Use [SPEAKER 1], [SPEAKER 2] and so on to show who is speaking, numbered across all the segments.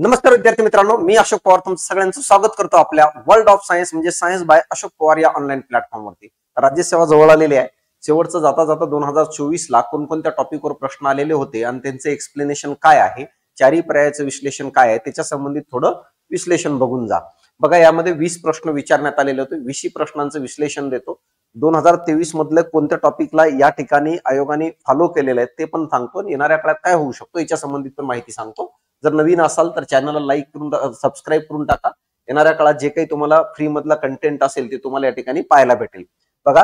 [SPEAKER 1] नमस्कार विद्यार्थी मित्रांनो, मी अशोक पवार तुमचं सगळ्यांचं स्वागत करतो आपल्या वर्ल्ड ऑफ सायन्स म्हणजे सायन्स बाय अशोक पवार या ऑनलाईन प्लॅटफॉर्मवरती। राज्यसेवा जवळ आलेली आहे। शेवटचं जाता जाता 2024 ला कोणकोणत्या टॉपिकवर प्रश्न आलेले होते आणि त्यांचे एक्सप्लेनेशन काय आहे, चारही पर्यायाचं विश्लेषण काय आहे त्याच्या संबंधित थोडं विश्लेषण बघून जा। बघा, यामध्ये 20 प्रश्न विचारण्यात आलेले होते। 20 प्रश्नांचं विश्लेषण देतो। 2023 मधल्या कोणत्या टॉपिकला या ठिकाणी आयोगाने फॉलो केलेलं आहे ते पण सांगतो। येणाऱ्या काळात काय होऊ शकतो याच्या संबंधित पण माहिती सांगतो। जर नवीन असाल तर चॅनलला लाईक करून सबस्क्राईब करून टाका। येणाऱ्या काळात जे काही तुम्हाला फ्री मधला कंटेंट असेल ते तुम्हाला या ठिकाणी पाहायला भेटेल। बघा,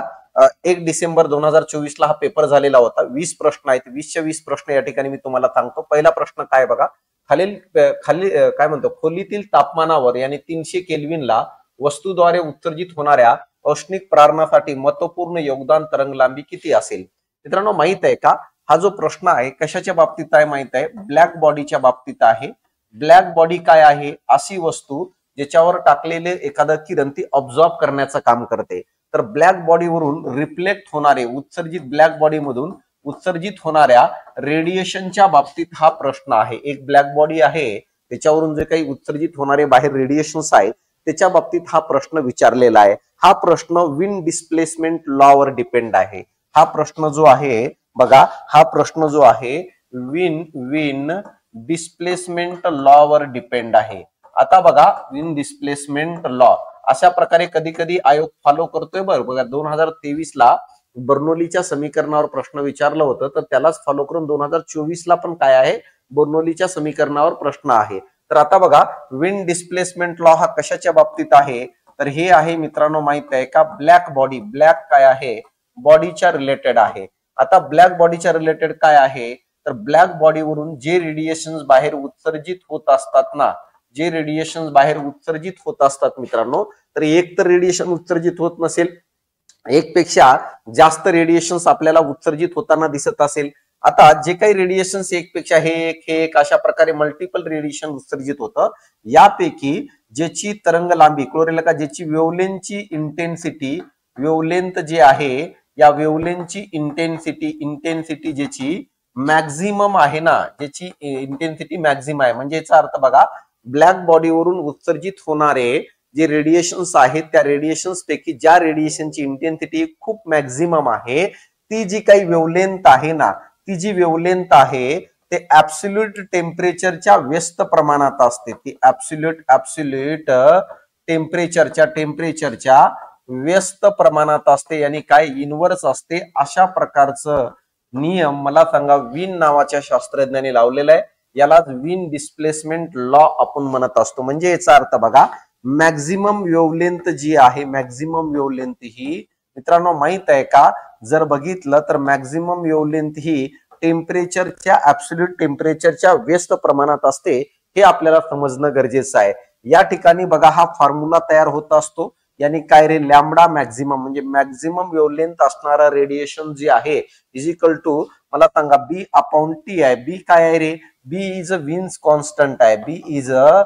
[SPEAKER 1] 1 डिसेंबर 2024 ला हा पेपर झालेला होता। 20 प्रश्न आहेत। 20च्या 20 प्रश्न या ठिकाणी मी तुम्हाला सांगतो। पहिला प्रश्न काय बघा, खाली काय म्हणतो, खोलीतील तापमानावर यानी 300 केल्विनला वस्तूद्वारे उत्सर्जित होणाऱ्या औष्णिक प्रारणासाठी महत्वपूर्ण योगदान तरंगलांबी किती असेल? मित्रांनो, माहित आहे का हा जो प्रश्न आहे कशाच्या बाबतीत आहे माहित आहे? ब्लॅक बॉडीच्या बाबतीत आहे। ब्लॅक बॉडी काय आहे? अशी वस्तू ज्याच्यावर टाकलेले एखादं किरण ती ऑब्झॉर्ब करण्याचं काम करते। तर ब्लॅक बॉडीवरून रिफ्लेक्ट होणारे उत्सर्जित, ब्लॅक बॉडी मधून उत्सर्जित होणाऱ्या रेडिएशनच्या बाबतीत हा प्रश्न आहे। एक ब्लॅक बॉडी आहे, त्याच्यावरून जे काही उत्सर्जित होणारे बाहेर रेडिएशन्स आहेत त्याच्या बाबतीत हा प्रश्न विचारलेला आहे। हा प्रश्न विंड डिस्प्लेसमेंट लॉवर डिपेंड आहे। हा प्रश्न जो आहे बघा, हा प्रश्न जो आहे विंड डिस्प्लेसमेंट लॉवर डिपेंड आहे। आता बघा, विंड डिस्प्लेसमेंट लॉ अशा प्रकारे कधी कधी आयोग फॉलो करतोय। बघा, 2023 ला बर्नौलीच्या समीकरणावर प्रश्न विचारलं होतं, तर त्यालाच फॉलो करून 2024 ला पण काय आहे, बर्नौलीच्या समीकरणावर प्रश्न आहे। तर आता बघा, विंड डिस्प्लेसमेंट लॉ हा कशाच्या बाबतीत आहे? तर हे आहे मित्रांनो, माहित आहे का, ब्लॅक बॉडी, ब्लॅक काय आहे, बॉडीच्या रिलेटेड आहे। आता ब्लॅक बॉडीच्या रिलेटेड काय आहे, तर ब्लॅक बॉडीवरून जे रेडिएशन्स बाहेर उत्सर्जित होत असतात ना, जे रेडिएशन्स बाहेर उत्सर्जित होत असतात मित्रांनो, तर एक तर रेडिएशन उत्सर्जित होत नसेल, एक पेक्षा जास्त रेडिएशन्स आपल्याला उत्सर्जित होताना दिसत असेल। आता जे काही रेडिएशन्स एक पेक्षा हे एक अशा प्रकारे मल्टिपल रेडिएशन उत्सर्जित होतं, यापैकी ज्याची तरंग लांबी क्लोरेला ज्याची वेव्हलेंथची इंटेन्सिटी, वेव्हलेंथ जे आहे या वेव्हलेंथची इंटेन्सिटी ज्याची मॅक्झिमम आहे ना, ज्याची इंटेन्सिटी मॅक्झिमम आहे, म्हणजे याचा अर्थ बघा, ब्लॅक बॉडीवरून उत्सर्जित होणारे जे रेडिएशन्स आहेत त्या रेडिएशन्स पैकी ज्या रेडिएशनची इंटेन्सिटी खूप मॅक्झिमम आहे, ती जी काही वेव्हलेंथ आहे ना, ती जी वेव्हलेंथ आहे ते ऍब्सोल्यूट टेम्परेचरच्या व्यस्त प्रमाणात असते। ती ऍब्सोल्यूट टेम्परेचरच्या व्यस्त प्रमाणात असते, यानी काय, इनव्हर्स असते। अशा प्रकारचं नियम मला सांगा विन नावाच्या शास्त्रज्ञाने लावलेला आहे। यालाच विन डिस्प्लेसमेंट लॉ आपण म्हणत असतो। म्हणजे याचा अर्थ बघा, मॅक्झिमम वेव्हलेंथ जी आहे, मॅक्झिमम वेव्हलेंथ ही मित्रांनो माहित आहे का, जर बघितलं तर मॅक्झिमम वेव्हलेंथ ही टेम्परेचरच्या, ऍब्सोल्यूट टेम्परेचरच्या व्यस्त प्रमाणात असते। हे आपल्याला समजणं गरजेचं आहे। या ठिकाणी बघा, हा फॉर्म्युला तयार होत असतो, यानी काय रे, लॅम्बडा मॅक्झिमम म्हणजे मॅक्झिमम वेव्हलेंथ असणारा रेडिएशन जे आहे इज इक्वल टू मला सांगा बी अपॉन टी आहे। बी काय आहे रे, बी इज अ विन्स कॉन्स्टंट आहे। बी इज अ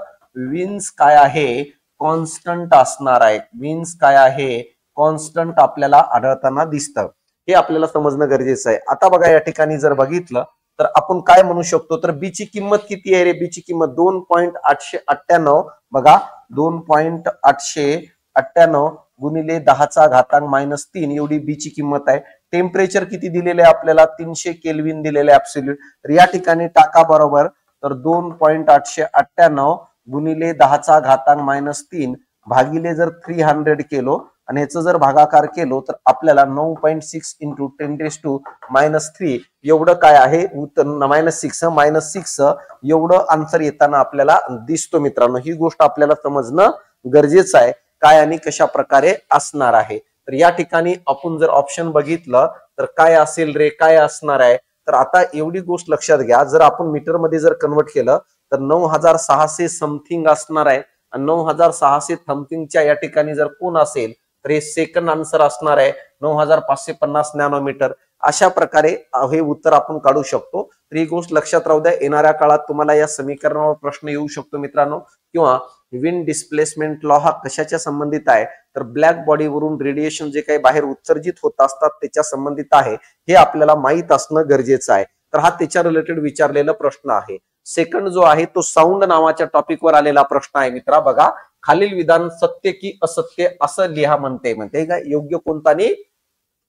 [SPEAKER 1] विन्स काय आहे, कॉन्स्टंट असणार आहे। विन्स काय आहे, कॉन्स्टंट आपल्याला आढळताना दिसतं। हे आपल्याला समजणं गरजेचं आहे। आता बघा, या ठिकाणी जर बघितलं तर आपण काय म्हणू शकतो, तर बी ची किंमत किती आहे रे, बी ची किंमत 2.898 बघा, 2.898 गुणिले 10⁻³ एवढी बी ची किंमत आहे। टेम्परेचर किती दिलेले आहे आपल्याला, 300 केल्विन दिलेले ऍब्सोल्यूट। तर या ठिकाणी टाका बरोबर, तर 2.898 गुणिले 10⁻³ भागिले जर 300 केलो आणि ह्याचं जर भागाकार केलो तर आपल्याला 9.6 इंटू 10⁻³ एवढं काय आहे, -6 एवढं आन्सर येताना आपल्याला दिसतो। मित्रांनो, ही गोष्ट आपल्याला समजणं गरजेचं आहे, काय आणि कशा प्रकारे असणार आहे। तर या ठिकाणी आपण जर ऑप्शन बघितलं तर काय असेल रे, काय असणार आहे, तर आता एवढी गोष्ट लक्षात घ्या, जर आपण मीटर मध्ये जर कन्वर्ट केलं तर 9600 समथिंग असणार आहे। आणि 9600 समथिंगच्या या ठिकाणी जर कोण असेल तर हे सेकंड आन्सर असणार आहे 9550 नॅनोमीटर। अशा प्रकारे हे उत्तर आपण काढू शकतो। तर ही गोष्ट लक्षात राहू द्या, येणाऱ्या काळात तुम्हाला या समीकरणावर प्रश्न येऊ शकतो मित्रांनो। किंवा विंड डिस्प्लेसमेंट लॉ हा कशाच्या संबंधित आहे, तर ब्लॅक बॉडीवरून रेडिएशन जे काही बाहेर उत्सर्जित होत असतात त्याच्या संबंधित आहे, हे आपल्याला माहित असणं गरजेचं आहे। तर हा त्याच्या रिलेटेड विचारलेला प्रश्न आहे। सेकंड जो आहे तो साऊंड नावाच्या टॉपिकवर आलेला प्रश्न आहे मित्रा. बघा, खालील विधान सत्य की असत्य असं लिहा म्हणते का, योग्य कोणता आणि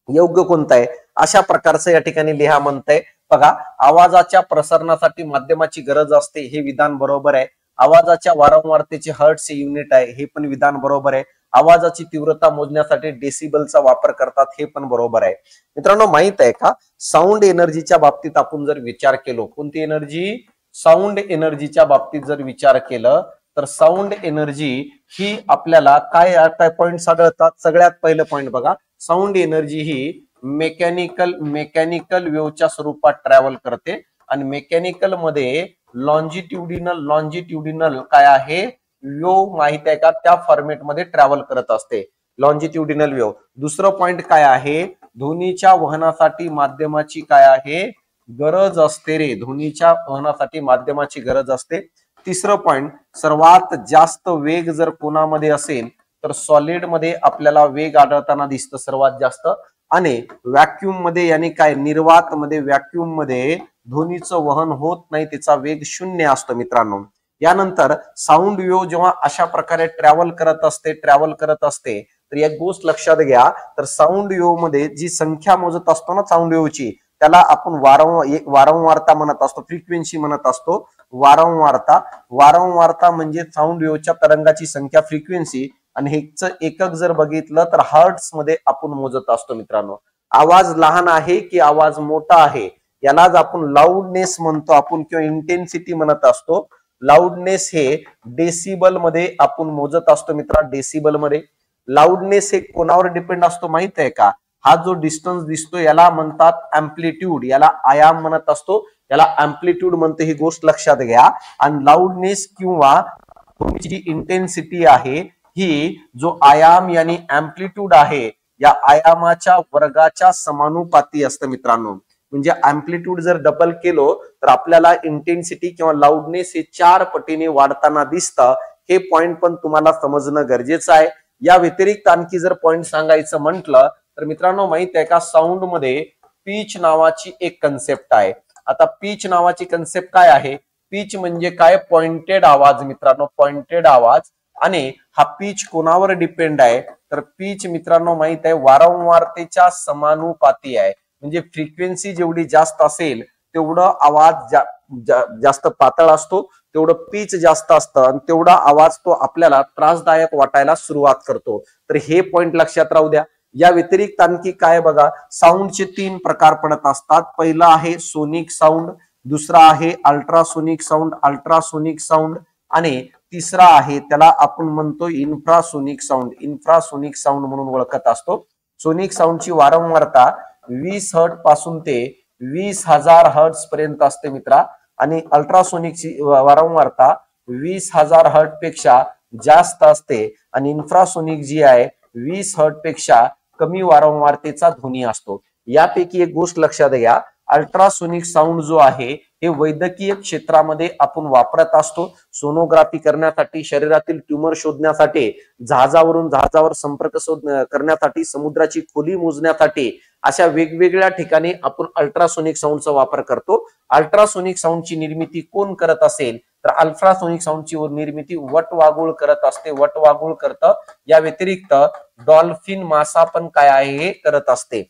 [SPEAKER 1] योग्य कोणता आहे अशा प्रकारचं या ठिकाणी लिहा म्हणतंय. बघा, आवाजाच्या प्रसारणासाठी माध्यमाची गरज असते हे विधान बरोबर आहे. आवाजाच्या वारंवारतेचे हर्ट्स युनिट आहे हे पण विधान बरोबर आहे. आवाजाची तीव्रता मोजण्यासाठी डेसिबलचा वापर करतात हे पण बरोबर आहे. मित्रांनो, माहित आहे का, साऊंड एनर्जीच्या बाबतीत आपण जर विचार केलो, कोणती एनर्जी, साऊंड एनर्जीच्या बाबतीत जर विचार केलं तर साऊंड एनर्जी ही आपल्याला काय काय पॉइंट आढळतात. सगळ्यात पहिलं पॉइंट बघा, साऊंड एनर्जी ही मेकॅनिकल वेव्हच्या स्वरूपात ट्रॅव्हल करते आणि मेकॅनिकल मध्ये लॉन्जिट्युडिनल काय आहे, वेव्ह माहित आहे का, त्या फॉर्मेटमध्ये ट्रॅव्हल करत असते, लॉन्जिट्युडिनल वेव्ह. दुसरं पॉइंट काय आहे, ध्वनीच्या वहनासाठी माध्यमाची काय आहे, गरज असते रे, ध्वनीच्या वहनासाठी माध्यमाची गरज असते. तिसरं पॉइंट, सर्वात जास्त वेग जर कोणामध्ये असेल तर सॉलिड मध्ये आपल्याला वेग आढळताना दिसतं सर्वात जास्त, आणि व्हॅक्यूम मध्ये यानी काय, निर्वात मध्ये, व्हॅक्यूम मध्ये ध्वनीचं वहन होत नाही, त्याचा वेग 0 असतो मित्रांनो. यानंतर साऊंड वेव्ह जेव्हा अशा प्रकारे ट्रॅव्हल करत असते तर एक गोष्ट लक्षात घ्या, तर साऊंड वेव्ह मध्ये जी संख्या मोजत असतो ना साऊंड वेव्हची, त्याला आपण वारंवारता म्हणत असतो, फ्रिक्वेन्सी म्हणत असतो. वारंवारता म्हणजे साऊंड वेव्हच्या तरंगाची संख्या, फ्रिक्वेन्सी, आणि ह्याचं एकक जर बघितलं तर हर्ट्स मध्ये आपण मोजत असतो मित्रांनो. आवाज लहान आहे की आवाज मोठा आहे यालाच आपण लाऊडनेस म्हणतो आपण, किंवा इंटेन्सिटी म्हणत असतो. लाऊडनेस हे डेसिबल मध्ये आपण मोजत असतो मित्रा, डेसिबल मध्ये. लाऊडनेस हे कोणावर डिपेंड असतो माहित आहे का, हा जो डिस्टन्स दिसतो याला म्हणतात अँप्लिट्यूड, याला आयाम म्हणत असतो, याला अँप्लिट्यूड म्हणते, ही गोष्ट लक्षात घ्या. आणि लाऊडनेस किंवा जी इंटेन्सिटी आहे ही जो आयाम यानी अँप्लिट्यूड आहे, या आयामाच्या वर्गाच्या समानुपाती असतं मित्रांनो. म्हणजे अँप्लिट्यूड जर डबल केलो तर आपल्याला इंटेन्सिटी किंवा लाऊडनेस हे 4 पटीने वाढताना दिसतं. हे पॉइंट पण तुम्हाला समजणं गरजेचं आहे. या व्यतिरिक्त आणखी जर पॉइंट सांगायचं म्हटलं तर मित्रांनो, माहित आहे का, साऊंड मध्ये पीच नावाची एक कन्सेप्ट आहे. आता पीच नावाची कन्सेप्ट काय आहे, पीच म्हणजे काय, पॉइंटेड आवाज मित्रांनो, पॉइंटेड आवाज. आणि हा पीच कोणावर डिपेंड आहे, तर पीच मित्रांनो माहित आहे वारंवारतेच्या समानुपाती आहे. म्हणजे फ्रिक्वेन्सी जेवढी जास्त असेल तेवढं आवाज जास्त पातळ असतो, तेवढं पीच जास्त असतं, आणि तेवढा आवाज तो आपल्याला त्रासदायक वाटायला सुरुवात करतो. तर हे पॉइंट लक्षात राहू द्या. या व्यतिरिक्त आणखी काय बघा, साऊंडचे 3 प्रकार पडत असतात. पहिला आहे सोनिक साऊंड, दुसरा आहे अल्ट्रासोनिक साऊंड, आणि तिसरा आहे त्याला आपण म्हणतो इन्फ्रासोनिक साऊंड म्हणून ओळखत असतो. सोनिक साऊंडची वारंवारता 20 हर्ट्ज पासून ते 20,000 हर्ट्ज पर्यंत असते मित्रा, आणि अल्ट्रासोनिकची वारंवारता 20,000 हर्ट्ज पेक्षा जास्त असते, आणि इन्फ्रासोनिक जी आहे 20 हर्ट्ज पेक्षा कमी वारंवारतेचा ध्वनी असतो. यापैकी एक गोष्ट लक्षात घ्या, अल्ट्रासोनिक साऊंड जो आहे हे वैद्यकीय क्षेत्रामध्ये आपण वापरत असतो, सोनोग्राफी करण्यासाठी, शरीरातील ट्यूमर शोधण्यासाठी, जहाजावर संपर्क करण्यासाठी, समुद्राची खोली मोजण्यासाठी, अशा वेगवेगळ्या ठिकाणी आपण अल्ट्रासोनिक साऊंडचा वापर करतो. अल्ट्रासोनिक साऊंडची निर्मिती कोण करत असेल तर अल्ट्रासोनिक साऊंडची निर्मिती वटवाघूळ करत असते, वटवाघूळ करतं. या व्यतिरिक्त डॉल्फिन मासा पण काय आहे हे करत असते.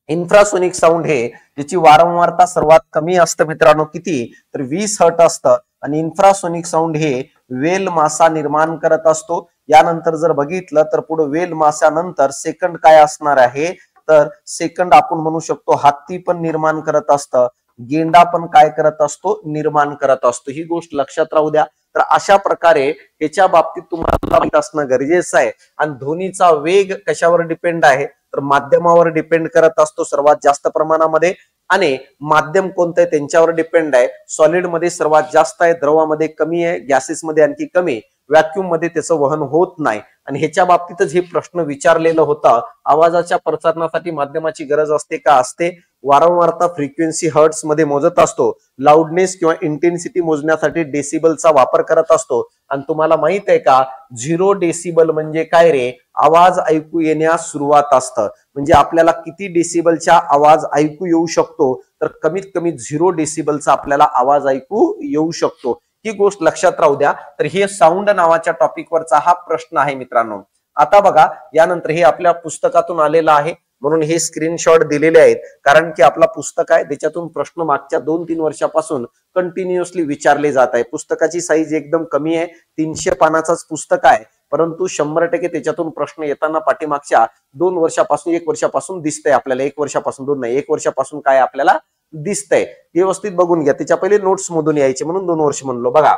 [SPEAKER 1] इन्फ्रासोनिक साऊंड हे ज्याची वारंवारता सर्वात कमी असतं मित्रांनो, किती तर 20 हर्ट्ज असतं, आणि इन्फ्रासोनिक साऊंड हे वेल मासा निर्माण करत असतो. यानंतर जर बघितलं तर पुढे वेल माशानंतर सेकंड काय असणार आहे, तर सेकंड आपण म्हणू शकतो हत्ती पण निर्माण करत असतं, गेंडा पण काय करत असतो, निर्माण करत असतो. ही गोष्ट लक्षात राहू द्या. तर अशा प्रकारे याच्या बाबतीत तुम्हाला माहित असणं गरजेचं आहे. आणि ध्वनीचा वेग कशावर डिपेंड आहे तर माध्यमावर डिपेंड करत असतो सर्वात जास्त प्रमाणामध्ये, आणि माध्यम कोणतं आहे त्यांच्यावर डिपेंड आहे. सॉलिड मध्ये सर्वात जास्त आहे, द्रवामध्ये कमी आहे, गॅसेस मध्ये आणखी कमी, व्हॅक्यूम मध्ये त्याचं वहन होत नाही. आणि ह्याच्या बाबतीतच हे प्रश्न विचारलेलं होता, आवाजाच्या प्रसारणासाठी माध्यमाची गरज असते का, असते. वारंवारता फ्रिक्वेन्सी हर्ट्स मध्ये मोजत असतो, लाऊडनेस किंवा इंटेन्सिटी मोजण्यासाठी डेसिबलचा वापर करत असतो. आणि तुम्हाला माहित आहे का, 0 डेसिबल म्हणजे काय रे, आवाज ऐकू येण्यास सुरुवात असतं. म्हणजे आपल्याला किती डेसिबलचा आवाज ऐकू येऊ शकतो तर कमीत कमी 0 डेसिबलचा आपल्याला आवाज ऐकू येऊ शकतो. ही गोष्ट लक्षात राहू द्या. तर हे साऊंड नावाच्या टॉपिकवरचा हा प्रश्न आहे मित्रांनो. आता बघा, यानंतर हे आपल्या पुस्तकातून आलेलं आहे म्हणून हे स्क्रीनशॉट दिलेले आहेत, कारण की आपला पुस्तक आहे त्याच्यातून प्रश्न मागच्या 2-3 वर्षापासून कंटिन्युअसली विचारले जात आहे. पुस्तकाची साईज एकदम कमी आहे, 300 पानाचाच पुस्तक आहे, परंतु 100% त्याच्यातून प्रश्न येताना पाठीमागच्या 2 वर्षापासून 1 वर्षापासून दिसतंय आपल्याला. 1 वर्षापासून 2 नाही, 1 वर्षापासून काय आपल्याला दिसतंय व्यवस्थित बघून घ्या. त्याच्या पहिले नोट्स मधून यायचे म्हणून 2 वर्ष म्हणलो. बघा,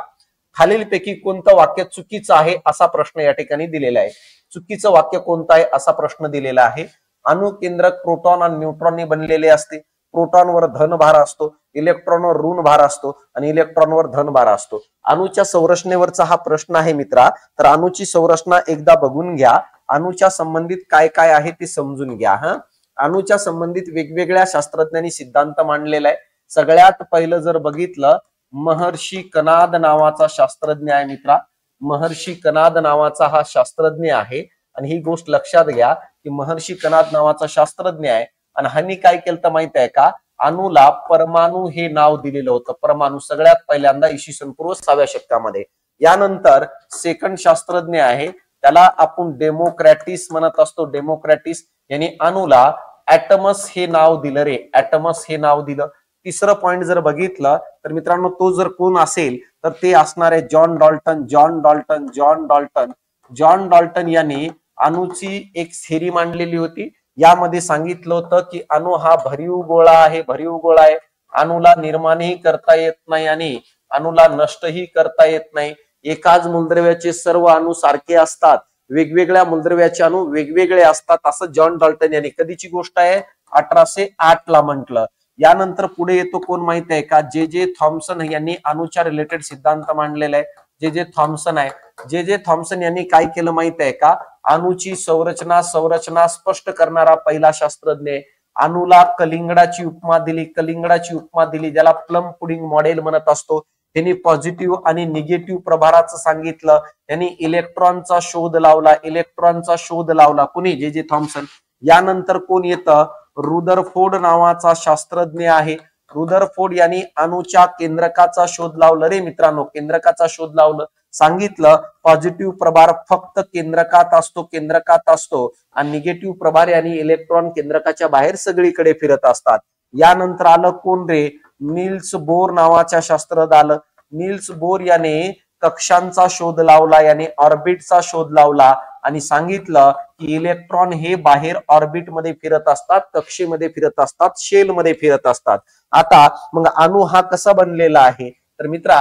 [SPEAKER 1] खालीलपैकी कोणतं वाक्य चुकीचं आहे असा प्रश्न या ठिकाणी दिलेला आहे. चुकीचं वाक्य कोणतं आहे असा प्रश्न दिलेला आहे. अणुकेंद्रक प्रोटॉन आणि न्यूट्रॉनने बनलेले असते. प्रोटॉनवर धन भार असतो, इलेक्ट्रॉनवर ऋण भार असतो आणि इलेक्ट्रॉनवर धन भार असतो. अणूच्या संरचनेवरचा हा प्रश्न आहे मित्रा. तर अणूची संरचना एकदा बघून घ्या. अणूच्या संबंधित काय काय आहे ते समजून घ्या. अणूच्या संबंधित वेगवेगळ्या शास्त्रज्ञांनी सिद्धांत मांडलेला आहे. सगळ्यात पहिलं जर बघितलं, महर्षी कनाद नावाचा शास्त्रज्ञ आहे मित्रा. महर्षी कनाद नावाचा हा शास्त्रज्ञ आहे आणि ही गोष्ट लक्षात घ्या की महर्षी कनाद नावाचा शास्त्रज्ञ आहे आणि ह्यांनी काय केलं तर माहित आहे का, अणूला परमाणू हे नाव दिलेलं होतं. परमाणू सगळ्यात पहिल्यांदा इसवी पूर्व 6व्या शतकामध्ये. यानंतर सेकंड शास्त्रज्ञ आहे, त्याला आपण डेमोक्रॅटिस म्हणत असतो. डेमोक्रॅटिस यांनी अणूला ऍटमस हे नाव दिलं रे, ऍटमस हे नाव दिलं. तिसरं पॉइंट जर बघितलं तर मित्रांनो, तो जर कोण असेल तर ते असणार आहे John Dalton. John Dalton John Dalton John Dalton यांनी अणूची एक थेरी मांडलेली होती. यामध्ये सांगितलं होतं की अणू हा भरीव गोळा आहे, भरीव गोळा आहे. अणूला निर्माणही करता येत नाही आणि अणूला नष्टही करता येत नाही. एकाच मूलद्रव्याचे सर्व अणू सारखे असतात, वेगवेगळ्या मूलद्रव्याचे अणू वेगवेगळे असतात, असं जॉन डाल्टन यांनी, कधीची गोष्ट आहे, 1808 ला म्हटलं. यानंतर पुढे येतो कोण माहित आहे का, जे जे थॉम्सन यांनी अणूच्या रिलेटेड सिद्धांत मांडलेला आहे. जे जे थॉम्सन आहे. जे जे थॉम्सन यांनी काय केलं माहित आहे का, अणूची संरचना स्पष्ट करणारा पहिला शास्त्रज्ञ. अणूला कलिंगडाची उपमा दिली, कलिंगडाची उपमा दिली, ज्याला प्लम पुडिंग मॉडेल म्हणत असतो. त्यांनी पॉझिटिव्ह आणि निगेटिव्ह प्रभाराचं सांगितलं. त्यांनी इलेक्ट्रॉनचा शोध लावला, इलेक्ट्रॉनचा शोध लावला कुणी, जे जे थॉम्सन. यानंतर कोण येतं, रुदरफोर्ड नावाचा शास्त्रज्ञ आहे. रुदरफोर्ड यांनी अणूच्या केंद्रकाचा शोध लावला रे मित्रांनो, केंद्रकाचा शोध लावलं. सांगितलं पॉझिटिव्ह प्रभार फक्त केंद्रकात असतो, केंद्रकात असतो, आणि निगेटिव्ह प्रभार आणि इलेक्ट्रॉन केंद्रकाच्या बाहेर सगळीकडे फिरत असतात. यानंतर आलं कोण रे, नील्स बोर नावाच्या शास्त्रज्ञ आलं. नील्स बोर याने कक्षांचा शोध लावला, याने ऑर्बिटचा शोध लावला आणि सांगितलं की इलेक्ट्रॉन हे बाहेर ऑर्बिट मध्ये फिरत असतात, कक्षेमध्ये फिरत असतात, शेल मध्ये फिरत असतात. आता मग अणू हा कसा बनलेला आहे तर मित्रा,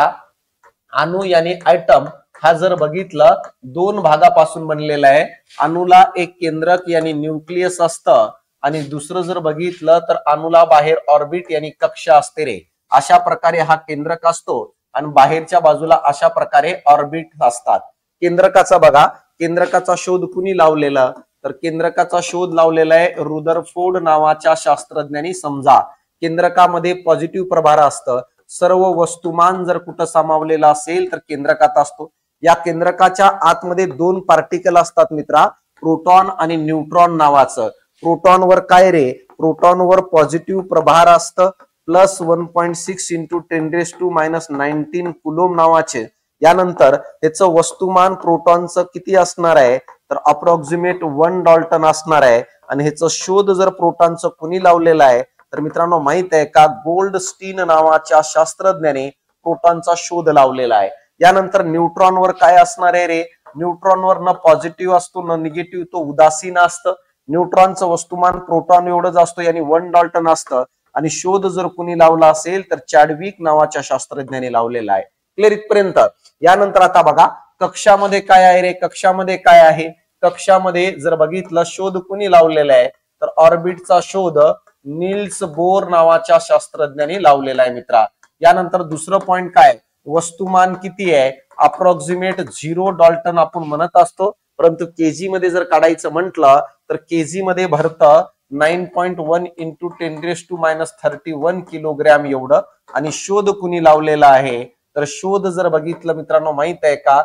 [SPEAKER 1] अणू याने ऍटम हा जर बघितलं 2 भागापासून बनलेला आहे. अणूला एक केंद्रक यानी न्यूक्लियस असतं आणि दुसरं जर बघितलं तर अणूला बाहेर ऑर्बिट यानी कक्षा असते रे. अशा प्रकारे हा केंद्रक असतो आणि बाहेरच्या बाजूला अशा प्रकारे ऑर्बिट असतात. केंद्रकाचा बघा, केंद्रकाचा शोध कुणी लावलेला तर केंद्रकाचा शोध लावलेला आहे रुदरफोर्ड नावाच्या शास्त्रज्ञांनी. समजा केंद्रकामध्ये पॉझिटिव्ह प्रभार असतं, सर्व वस्तुमान जर कुठं सामावलेला असेल तर केंद्रकात असतो. या केंद्रकाच्या आतमध्ये 2 पार्टिकल असतात मित्रा, प्रोटॉन आणि न्यूट्रॉन नावाचं. प्रोटॉनवर काय रे, प्रोटॉनवर पॉझिटिव्ह प्रभार असतं प्लस 1.6 इंटू 10⁻⁻19 कुलोम नावाचे. यानंतर त्याचं वस्तुमान प्रोटॉनचं किती असणार आहे तर अप्रॉक्सिमेट 1 डाल्टन असणार आहे. आणि ह्याचं शोध जर प्रोटॉनचं कुणी लावलेला आहे तर मित्रांनो माहित आहे का, गोल्डस्टीन नावाच्या शास्त्रज्ञाने प्रोटॉनचा शोध लावलेला आहे. यानंतर न्यूट्रॉनवर काय असणार आहे रे, न्यूट्रॉनवर न पॉझिटिव्ह असतो न निगेटिव्ह, तो उदासीन असतं. न्यूट्रॉनचं वस्तुमान प्रोटॉन एवढंच असतो यानी 1 डाल्टन असतं. आणि शोध जर कुणी लावला असेल तर चॅडविक नावाच्या शास्त्रज्ञाने लावलेला आहे. क्लिअर इथपर्यंत. यानंतर आता बघा कक्षामध्ये काय आहे रे, कक्षामध्ये काय आहे, कक्षामध्ये जर बघितलं शोध कुणी लावलेला आहे तर ऑर्बिटचा शोध नील्स बोर नावाच्या शास्त्रज्ञांनी लावलेला आहे मित्रा. यानंतर दुसरं पॉइंट काय, वस्तुमान किती आहे, अप्रॉक्सिमेट 0 डाल्टन आपण म्हणत असतो, परंतु केजी मध्ये जर काढायचं म्हटलं तर केजी मध्ये भरतं 9.1 इंटू 10⁻31 किलोग्रॅम एवढं. आणि शोध कुणी लावलेला आहे तर शोध जर बघितलं मित्रांनो माहित आहे का,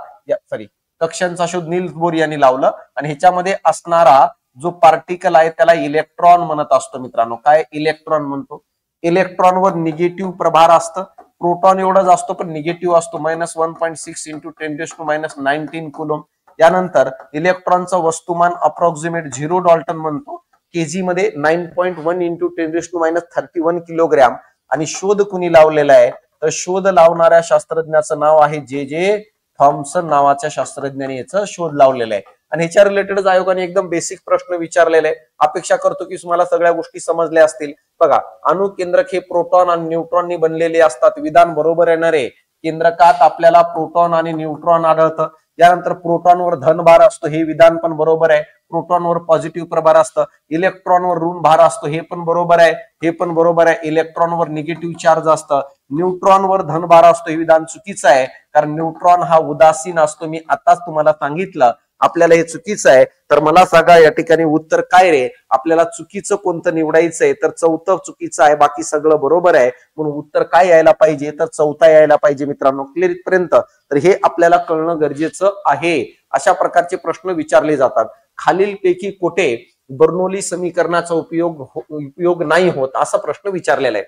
[SPEAKER 1] कक्षांचा शोध नील्स बोर यांनी लावलं. आणि ह्याच्यामध्ये असणारा जो पार्टिकल आहे त्याला इलेक्ट्रॉन म्हणत असतो मित्रांनो. काय इलेक्ट्रॉन म्हणतो. इलेक्ट्रॉनवर निगेटिव्ह प्रभार असतं, प्रोटॉन एवढाच असतो पण निगेटिव्ह असतो, -1.6 इंटू 10⁻⁹ कुलम. यानंतर इलेक्ट्रॉनचं वस्तुमान अप्रॉक्सिमेट 0 डाल्टन म्हणतो, केजी मध्ये 9.1 इंटू 10⁻31 किलोग्रॅम. आणि शोध कुणी लावलेला आहे, तर शोध लावणाऱ्या शास्त्रज्ञाचं नाव आहे जे थॉम्सन नावाच्या शास्त्रज्ञाने याचा शोध लावलेला आहे. आणि ह्याच्या रिलेटेड आयोगाने एकदम बेसिक प्रश्न विचारलेले आहे. अपेक्षा करतो की तुम्हाला सगळ्या गोष्टी समजल्या असतील. बघा, अणुकेंद्रक हे प्रोटॉन आणि न्यूट्रॉननी बनलेले असतात. विधान बरोबर येणार आहे. केंद्रकात आपल्याला प्रोटॉन आणि न्यूट्रॉन आढळतं. यानंतर प्रोटॉनवर धनभार असतो, हे विधान पण बरोबर आहे. प्रोटॉनवर पॉझिटिव्ह प्रभार असतं, इलेक्ट्रॉनवर ऋण भार असतो, हे पण बरोबर आहे. हे पण बरोबर आहे. इलेक्ट्रॉनवर निगेटिव्ह चार्ज असतं, न्यूट्रॉनवर धनभार असतो, हे विधान चुकीचं आहे. कारण न्यूट्रॉन हा उदासीन असतो. मी आताच तुम्हाला सांगितलं आपल्याला हे चुकीचं आहे. तर मला सांगा या ठिकाणी उत्तर काय रे? आपल्याला चुकीचं कोणतं निवडायचंय? तर चौथं चुकीचं आहे, बाकी सगळं बरोबर आहे. म्हणून उत्तर काय यायला पाहिजे? तर चौथा यायला पाहिजे मित्रांनो. क्लिअर इथपर्यंत? तर हे आपल्याला कळणं गरजेचं आहे. अशा प्रकारचे प्रश्न विचारले जातात. खालीलपैकी कुठे बर्नौली समीकरणाचा उपयोग नाही होत, असा प्रश्न विचारलेला आहे.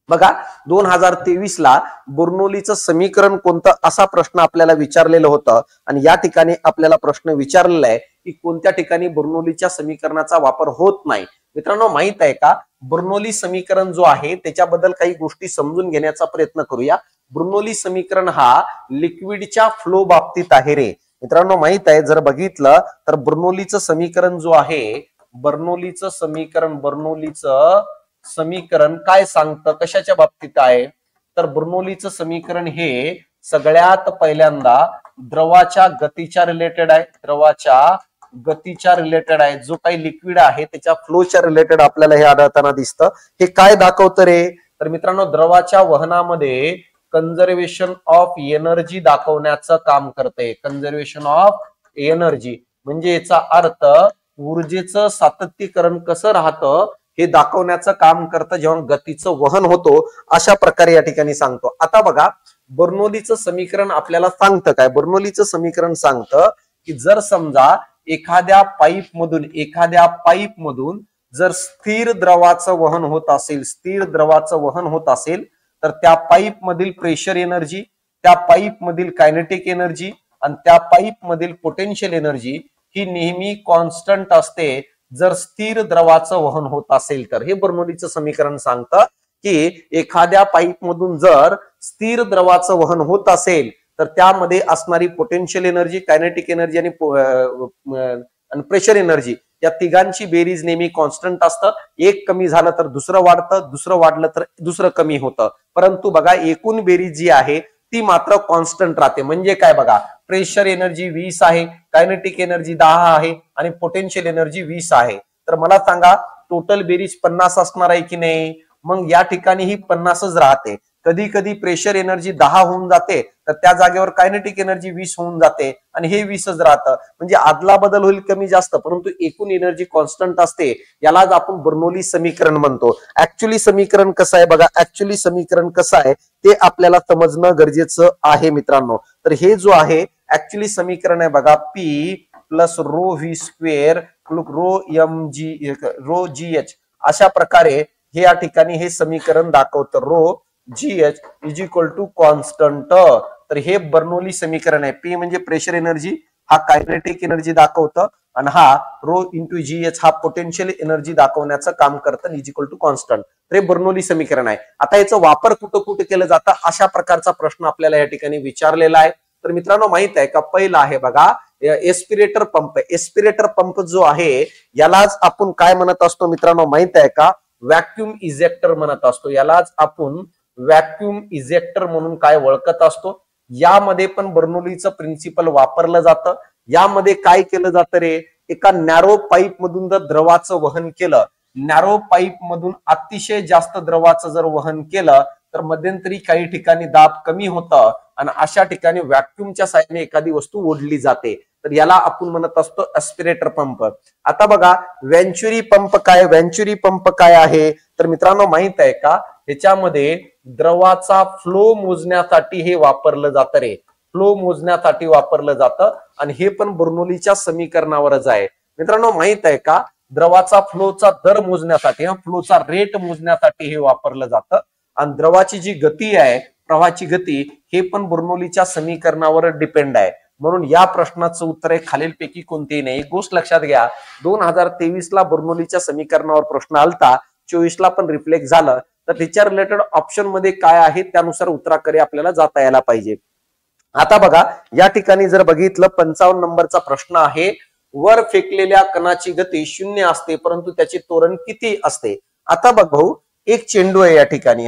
[SPEAKER 1] बघा, 2023 ला बर्नौलीचं समीकरण कोणतं, असा प्रश्न आपल्याला विचारलेलं होतं. आणि या ठिकाणी आपल्याला प्रश्न विचारलेला आहे की कोणत्या ठिकाणी बर्नौलीच्या समीकरणाचा वापर होत नाही. मित्रांनो, माहित आहे का, बर्नौली समीकरण जो आहे त्याच्याबद्दल काही गोष्टी समजून घेण्याचा प्रयत्न करूया. बर्नौली समीकरण हा लिक्विडच्या फ्लो बाबतीत आहे रे मित्रांनो. माहित आहे, जर बघितलं तर बर्नौलीचं समीकरण जो आहे, बर्नौलीचं समीकरण काय सांगतं, कशाच्या बाबतीत आहे? तर बर्नौलीचं समीकरण हे सगळ्यात पहिल्यांदा द्रवाच्या गतीच्या रिलेटेड आहे. द्रवाच्या गतीच्या रिलेटेड आहे. जो काही लिक्विड आहे त्याच्या फ्लोच्या रिलेटेड आपल्याला हे आढळताना दिसतं. हे काय दाखवतं रे? तर मित्रांनो, द्रवाच्या वहनामध्ये कन्झर्वेशन ऑफ एनर्जी दाखवण्याचं काम करते. कन्झर्वेशन ऑफ एनर्जी म्हणजे याचा अर्थ ऊर्जेचं सातत्यीकरण कसं राहतं हे दाखवण्याचं काम करतं जेव्हा गतीचं वहन होतो. अशा प्रकारे या ठिकाणी सांगतो. आता बघा, बर्नौलीचं समीकरण आपल्याला सांगतं काय? बर्नौलीचं समीकरण सांगतं की जर समजा एखाद्या पाईप मधून जर स्थिर द्रवाचं वहन होत असेल, तर त्या पाईप मधील प्रेशर एनर्जी, त्या पाईप मधील कायनेटिक एनर्जी आणि त्या पाईप मधील पोटेन्शियल एनर्जी ही नेहमी कॉन्स्टंट असते जर स्थिर द्रवाचं वहन होत असेल तर. हे बर्नौलीचं समीकरण सांगतं की एखाद्या पाईप मधून जर स्थिर द्रवाचं वहन होत असेल तर त्यामध्ये असणारी पोटेन्शियल एनर्जी, कायनेटिक एनर्जी आणि प्रेशर एनर्जी या तिघांची बेरीज नेहमी कॉन्स्टंट असतं. एक कमी झालं तर दुसरं वाढतं, दुसरं वाढलं तर दुसरं कमी होतं. परंतु बघा, एकूण बेरीज जी आहे ती मात्र कॉन्स्टंट राहते. म्हणजे काय बघा, प्रेशर एनर्जी 20 आहे, कायनेटिक एनर्जी 10 आहे आणि पोटेन्शियल एनर्जी 20 आहे. तर मला सांगा, टोटल बेरीज 50 असणार आहे की नाही? मग या ठिकाणी ही 50च राहते. कधी कधी प्रेशर एनर्जी 10 होऊन जाते तर त्या जागेवर कायनेटिक एनर्जी 20 होऊन जाते आणि हे 20च राहतं. म्हणजे आदला बदल होईल कमी जास्त, परंतु एकूण एनर्जी कॉन्स्टंट असते. यालाच आपण बर्नौली समीकरण म्हणतो. ऍक्च्युअली समीकरण कसं आहे बघा, ऍक्च्युअली समीकरण कसं आहे ते आपल्याला समजणं गरजेचं आहे मित्रांनो. तर हे जो आहे ऍक्च्युअली समीकरण आहे बघा, P plus rho v square rho g h, अशा प्रकारे हे या ठिकाणी हे समीकरण दाखवतं. Rho GH is equal to constant. तर हे बर्नौली समीकरण आहे. P म्हणजे प्रेशर एनर्जी, हा कायनेटिक एनर्जी दाखवतं आणि हा रो इंटू GH हा पोटेन्शियल एनर्जी दाखवण्याचं काम करतं, इज इक्वल टू कॉन्स्टंट. तर हे बर्नौली समीकरण आहे. आता याचा वापर कुठं केलं जातं, अशा प्रकारचा प्रश्न आपल्याला या ठिकाणी विचारलेला आहे. तर मित्रांनो, माहित आहे का, पहिला आहे बघा एस्पिरेटर पंप. एस्पिरेटर पंप जो आहे यालाच आपण काय म्हणत असतो मित्रांनो, माहित आहे का, व्हॅक्यूम इजेक्टर म्हणत असतो. यालाच आपण व्हॅक्यूम इजेक्टर म्हणून काय ओळखत असतो. यामध्ये पण बर्नौलीचं प्रिन्सिपल वापरलं जातं. यामध्ये काय केलं जातं रे, एका नॅरो पाईप मधून जर द्रवाचं वहन केलं, नॅरो पाईप मधून अतिशय जास्त द्रवाचं जर वहन केलं तर मध्यंतरी काही ठिकाणी दाब कमी होतं आणि अशा ठिकाणी व्हॅक्यूमच्या साहाय्याने एखादी वस्तू ओढली जाते. तर याला आपण म्हणत असतो एस्पिरेटर पंप. आता बघा, व्हेंचुरी पंप काय आहे? तर मित्रांनो, माहित आहे का, ह्याच्यामध्ये द्रवाचा फ्लो मोजण्यासाठी हे वापरलं जातं रे. फ्लो मोजण्यासाठी वापरलं जातं आणि हे पण बर्नौलीच्या समीकरणावरच आहे. मित्रांनो, माहित आहे का, द्रवाचा फ्लोचा दर मोजण्यासाठी, फ्लोचा रेट मोजण्यासाठी हे वापरलं जातं. आणि द्रवाची जी गती आहे, प्रवाहाची गती, हे पण बर्नौलीच्या समीकरणावर डिपेंड आहे. म्हणून या प्रश्नाचं उत्तर आहे खालीलपैकी कोणतेही नाही. एक गोष्ट लक्षात घ्या, 2023 ला बर्नौलीच्या समीकरणावर प्रश्न आलता, 24 ला पण रिफ्लेक्ट झालं, तर त्याच्या रिलेटेड ऑप्शन मध्ये काय आहे त्यानुसार उत्तराकडे आपल्याला जाता यायला पाहिजे. आता बघा या ठिकाणी जर बघितलं 55 नंबरचा प्रश्न आहे, वर फेकलेल्या कणाची गती 0 असते परंतु त्याचे त्वरण किती असते. आता बघ भाऊ, एक चेंडू आहे या ठिकाणी,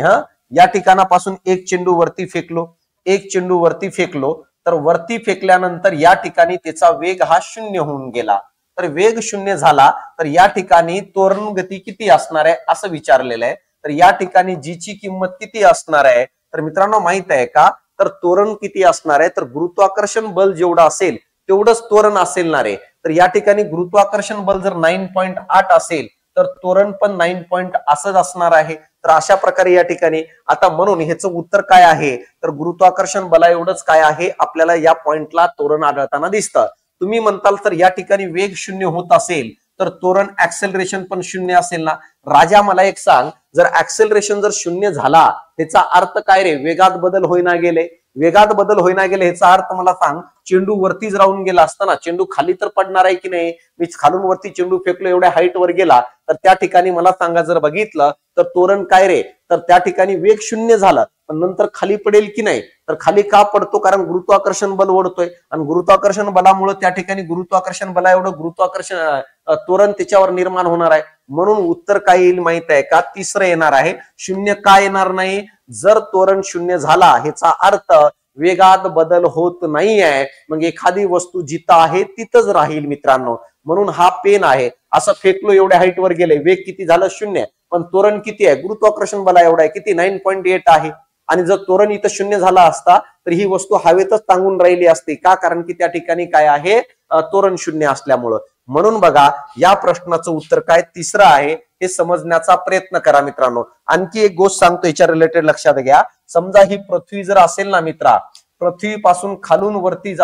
[SPEAKER 1] या ठिकाणापासून एक चेंडू वरती फेकलो, एक चेंडू वरती फेकलो, तर वरती फेकल्यानंतर या ठिकाणी त्याचा वेग हा 0 होऊन गेला. तर वेग 0 झाला तर या ठिकाणी त्वरण गती किती असणार आहे असं विचारलेलं आहे. तर या ठिकाणी जी ची किंमत किती असणार आहे, तर मित्रांनो माहित आहे का, तर त्वरण किती असणार आहे, तर गुरुत्वाकर्षण बल जेवढं असेल तेवढंच त्वरण असणार आहे. तर या ठिकाणी गुरुत्वाकर्षण बल जर 9.8 असेल तर त्वरण पण 9 असंच असणार आहे. तर अशा प्रकारे या ठिकाणी आता म्हणून ह्याचं उत्तर काय आहे, तर गुरुत्वाकर्षण बला एवढंच काय आहे आपल्याला या पॉइंटला त्वरण आढळताना दिसतं. तुम्ही म्हणताल तर या ठिकाणी वेग 0 होत असेल तर त्वरण ऍक्सेलरेशन पण 0 असेल ना. राजा मला एक सांग, जर ऍक्सेलरेशन जर 0 झाला त्याचा अर्थ काय रे, वेगात बदल होईना गेले, वेगात बदल होईना गेले ह्याचा अर्थ मला सांग, चेंडू वरतीच राहून गेला असता ना, चेंडू खाली तर पडणार आहे की नाही. मी खालून वरती चेंडू फेकलो, एवढ्या हाईट वर गेला, तर त्या ठिकाणी मला सांगा जर बघितलं तर त्वरण काय रे, तर त्या ठिकाणी वेग 0 झाला पण नंतर खाली पडेल की नाही, तर खाली का पडतो, कारण गुरुत्वाकर्षण बल ओढतोय आणि गुरुत्वाकर्षण बलामुळे त्या ठिकाणी गुरुत्वाकर्षण बला एवढं गुरुत्वाकर्षण त्वरण त्याच्यावर निर्माण होणार आहे. म्हणून उत्तर काय येईल माहित आहे का, तिसरं येणार आहे. 0 का येणार नाही, जर त्वरण 0 झाला ह्याचा अर्थ वेगात बदल होत नाहीये, मग एखादी वस्तू जिथं आहे तिथंच राहील मित्रांनो. म्हणून हा पेन आहे, असं फेकलो एवढ्या हाईट वर गेले, वेग किती झालं 0, पण त्वरण किती आहे, गुरुत्वाकर्षण बला एवढा आहे किती 9.8 आहे. आणि जर त्वरण इथं 0 झाला असता तर ही वस्तू हवेतच टांगून राहिली असती का, कारण की त्या ठिकाणी काय आहे, त्वरण 0 असल्यामुळं. म्हणून बघा या प्रश्नाचं उत्तर काय, तिसरं आहे. हे समजण्याचा प्रयत्न करा मित्रांनो. आणखी एक गोष्ट सांगतो याच्या रिलेटेड लक्षात घ्या. समजा ही पृथ्वी जर असेल ना मित्रा, पृथ्वीपासून खालून वरती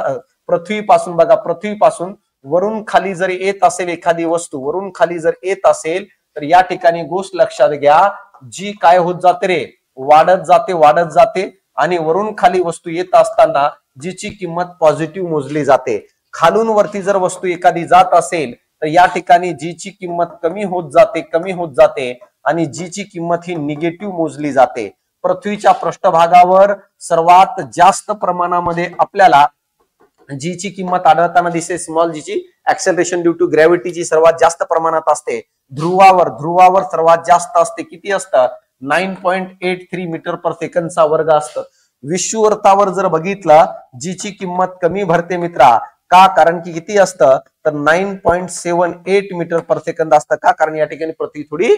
[SPEAKER 1] पृथ्वीपासून बघा, पृथ्वीपासून वरून खाली जर येत असेल एखादी वस्तू, वरून खाली जर येत असेल तर या ठिकाणी गोष्ट लक्षात घ्या, जी काय होत जाते रे, वाढत जाते वाढत जाते. आणि वरून खाली वस्तू येत असताना जीची किंमत पॉझिटिव्ह मोजली जाते. खालून वरती जर वस्तू एखादी जात असेल तर या ठिकाणी जीची किंमत कमी होत जाते कमी होत जाते आणि जीची किंमत ही निगेटिव्ह मोजली जाते. पृथ्वीच्या पृष्ठभागावर सर्वात जास्त प्रमाणामध्ये आपल्याला जीची किंमत आढळताना दिसते, स्मॉल जीची, ऍक्सेलरेशन ड्यू टू ग्रॅव्हिटीची सर्वात जास्त प्रमाणात असते. ध्रुवावर सर्वात जास्त असते, किती असतं, 9.83 मीटर पर सेकंदचा वर्ग असतं. विषुववृत्तावर जर बघितलं जीची किंमत कमी भरते मित्रा, का, कारण की किती असतं, तर 9.78 मीटर पर सेकंद असतं. का, कारण या ठिकाणी पृथ्वी थोडी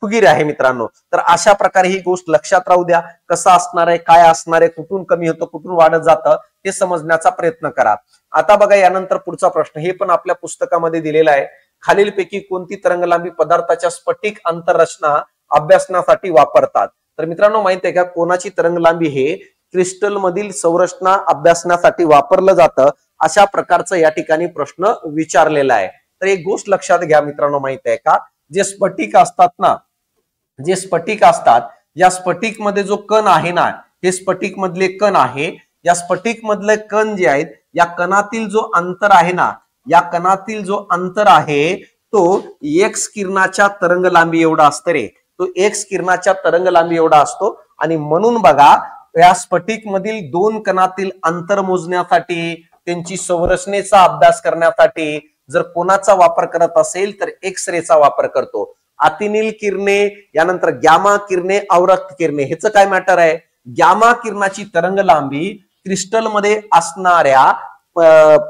[SPEAKER 1] फुगीर आहे मित्रांनो. तर अशा प्रकारे ही गोष्ट लक्षात राहू द्या, कसं असणार आहे, काय असणार आहे, कुठून कमी होतं कुठून वाढत जातं हे समजण्याचा प्रयत्न करा. आता बघा यानंतर पुढचा प्रश्न, हे पण आपल्या पुस्तकामध्ये दिलेला आहे. खालीलपैकी कोणती तरंगलांबी पदार्थाच्या स्फटिक आंतररचना अभ्यासण्यासाठी वापरतात. तर मित्रांनो माहित आहे का, कोणाची तरंगलांबी हे क्रिस्टल मधील संरचना अभ्यासण्यासाठी वापरलं जातं. अशा प्रकारचा या ठिकाणी प्रश्न विचारलेला आहे. तर एक गोष्ट लक्षात घ्या मित्रांनो, माहित आहे का, जे स्फटिक असतात ना, जे स्फटिक असतात, या स्फटिक मध्ये जो कण आहे ना, हे स्फटिक मधले कण आहे. या स्फटिक मधले कण जे आहेत, या कणातील जो अंतर आहे ना, या कणातील जो अंतर आहे तो एक्स किरणाच्या तरंग लांबी एवढा असतो रे, तो एक्स किरणाच्या तरंग लांबी एवढा असतो. आणि म्हणून बघा या स्फटिक मधील दोन कणातील अंतर मोजण्यासाठी, त्यांची संरचनेचा अभ्यास करण्यासाठी जर कोणाचा वापर करत असेल तर एक्स रेचा वापर करतो. अतिनील किरणे, यानंतर गॅमा किरणे, अवरक्त किरणे, ह्याचं काय मॅटर आहे, गॅमा किरणाची तरंग लांबी क्रिस्टल मध्ये असणाऱ्या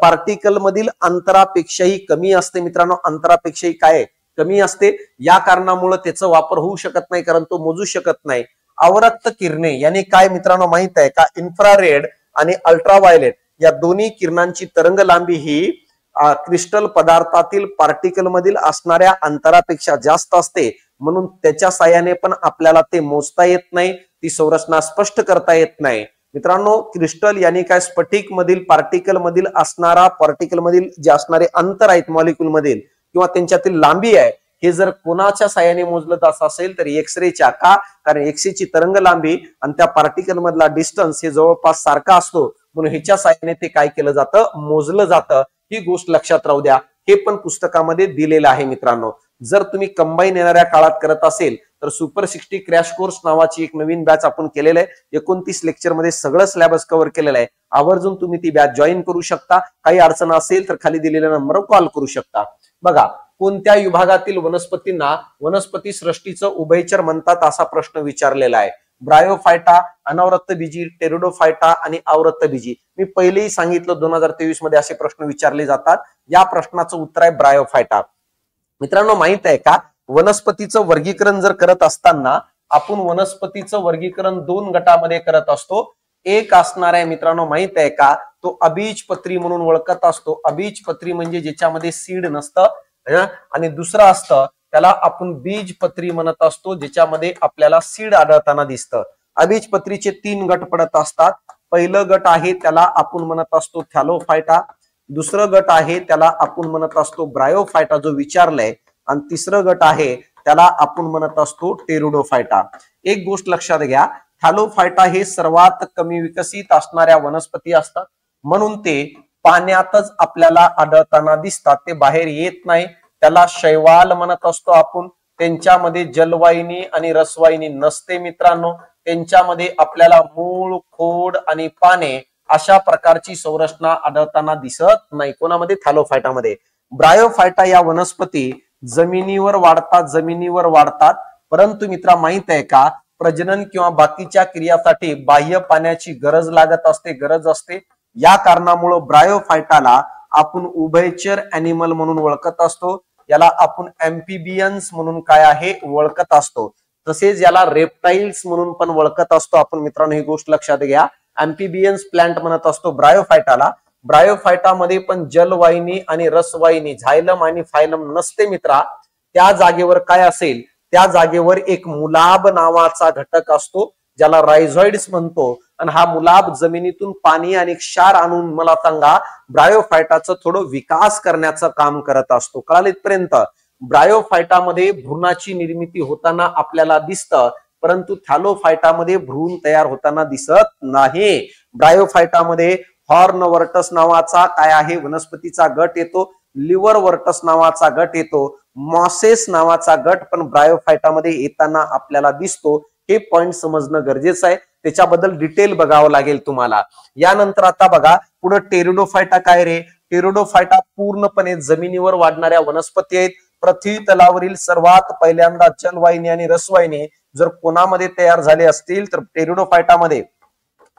[SPEAKER 1] पार्टिकल मधील अंतरापेक्षाही कमी असते मित्रांनो, अंतरापेक्षाही काय कमी असते. या कारणामुळे त्याचा वापर होऊ शकत नाही, कारण तो मोजू शकत नाही. अवरक्त किरणे यानी काय मित्रांनो माहित आहे का, इन्फ्रारेड आणि अल्ट्राव्हायलेट या दोन्ही किरणांची तरंग लांबी ही क्रिस्टल पदार्थातील पार्टिकल मधील असणाऱ्या अंतरापेक्षा जास्त असते. म्हणून त्याच्या साहाय्याने पण आपल्याला ते मोजता येत नाही, ती संरचना स्पष्ट करता येत नाही. मित्रांनो क्रिस्टल यानी काय, स्फटिक मधील पार्टिकल मधील असणारा, पार्टिकल मधील जे असणारे अंतर आहेत मॉलिक्यूल मधील, किंवा त्यांच्यातील लांबी आहे हे जर कोणाच्या साह्याने मोजलं जात असेल तर एक्सरेच्या. का? कारण एक्सरेची तरंग लांबी आणि त्या पार्टिकल मधला डिस्टन्स हे जवळपास सारखा असतो, म्हणून ह्याच्या साह्याने ते काय केलं जातं, मोजलं जातं. ही गोष्ट लक्षात राहू द्या. हे पण पुस्तकामध्ये दिलेलं आहे मित्रांनो. जर तुम्ही कंबाईन येणाऱ्या काळात करत असेल तर सुपर 60 क्रॅश कोर्स नावाची एक नवीन बॅच आपण केलेलं आहे. 29 लेक्चर मध्ये सगळं सिलेबस कव्हर केलेलं आहे. आवर्जून तुम्ही ती बॅच जॉईन करू शकता. काही अडचण असेल तर खाली दिलेल्या नंबरवर कॉल करू शकता. बघा, कोणत्या विभागातील वनस्पतींना वनस्पती सृष्टीचं उभयचर म्हणतात असा प्रश्न विचारलेला आहे. ब्रायोफायटा, अनावृत्तबीजी, टेरिडोफायटा आणि आवृत्तबीजी. मी पहिलेही सांगितलं 2023 मध्ये असे प्रश्न विचारले जातात. या प्रश्नाचं उत्तर आहे ब्रायोफायटा. मित्रांनो, माहित आहे का, वनस्पतीचं वर्गीकरण जर करत असताना आपण वनस्पतीचं वर्गीकरण 2 गटामध्ये करत असतो. एक असणार आहे मित्रांनो, माहित आहे का, तो अबीजपत्री म्हणून ओळखत असतो. अबीजपत्री म्हणजे ज्याच्यामध्ये सीड नसतं. आणि दुसरं असतं त्याला आपण बीजपत्री म्हणत असतो, ज्याच्यामध्ये आपल्याला सीड आढळताना दिसतं. अबीजपत्रीचे 3 गट पडत असतात. पहिलं गट आहे त्याला आपण म्हणत असतो थॅलोफायटा. दुसरं गट आहे त्याला आपण म्हणत असतो ब्रायोफायटा जो विचारलाय. आणि तिसरं गट आहे त्याला आपण म्हणत असतो टेरिडोफायटा. एक गोष्ट लक्षात घ्या, थॅलोफायटा हे सर्वात कमी विकसित असणाऱ्या वनस्पती असतात, म्हणून ते पाण्यातच आपल्याला आढळताना दिसतात. ते बाहेर येत नाही. त्याला शैवाल म्हणत असतो आपण. त्यांच्यामध्ये जलवाहिनी आणि रसवाहिनी नसते मित्रांनो. त्यांच्यामध्ये आपल्याला मूळ, खोड आणि पाने अशा प्रकारची संरचना आढळताना दिसत नाही. कोणामध्ये? थॅलोफायटामध्ये. ब्रायोफायटा या वनस्पती जमिनीवर वाढतात. परंतु मित्रा, माहित आहे का, प्रजनन किंवा बाकीच्या क्रियासाठी बाह्य पाण्याची गरज असते. या कारणामुळे ब्रायोफायटाला आपण उभयचर अॅनिमल म्हणून ओळखत असतो. याला आपण एम्फिबियन्स म्हणून काय आहे ओळखत असतो. तसेच याला रेप्टाइल्स म्हणून पण ओळखत असतो आपण मित्रांनो. ही गोष्ट लक्षात घ्या. एम्फिबियन्स प्लांट म्हणत असतो ब्रायोफायटाला. ब्रायोफायटामध्ये पण जलवाहिनी आणि रसवाहिनी, झायलम आणि फायलम नसते मित्रा. त्या जागेवर काय असेल, त्या जागेवर एक मुलाब नावाचा घटक असतो, ज्याला रायझॉइड्स म्हणतो. आणि हा मुलाब जमिनीतून पाणी आणि क्षार आणून, मला सांगा, ब्रायोफायटाचं थोडं विकास करण्याचं काम करत असतो. कळालं इथपर्यंत? ब्रायोफायटामध्ये भ्रूणाची निर्मिती होताना आपल्याला दिसतं, परंतु थॅलोफायटामध्ये भ्रूण तयार होताना दिसत नाही. ब्रायोफायटामध्ये हॉर्नवर्टस नावाचा काय आहे वनस्पतीचा गट येतो. लिव्हरवर्टस नावाचा गट येतो. मॉसेस नावाचा गट पण ब्रायोफायटामध्ये येताना आपल्याला दिसतो. हे पॉइंट समजणं गरजेचं आहे. त्याच्याबद्दल डिटेल बघावं लागेल तुम्हाला. यानंतर आता बघा पुढे टेरिडोफायटा काय रे. टेरिडोफायटा पूर्णपणे जमिनीवर वाढणाऱ्या वनस्पती आहेत. पृथ्वी तलावरील सर्वात पहिल्यांदा जलवाहिनी आणि रसवाहिनी जर कोणामध्ये तयार झाले असतील तर टेरिडोफायटामध्ये.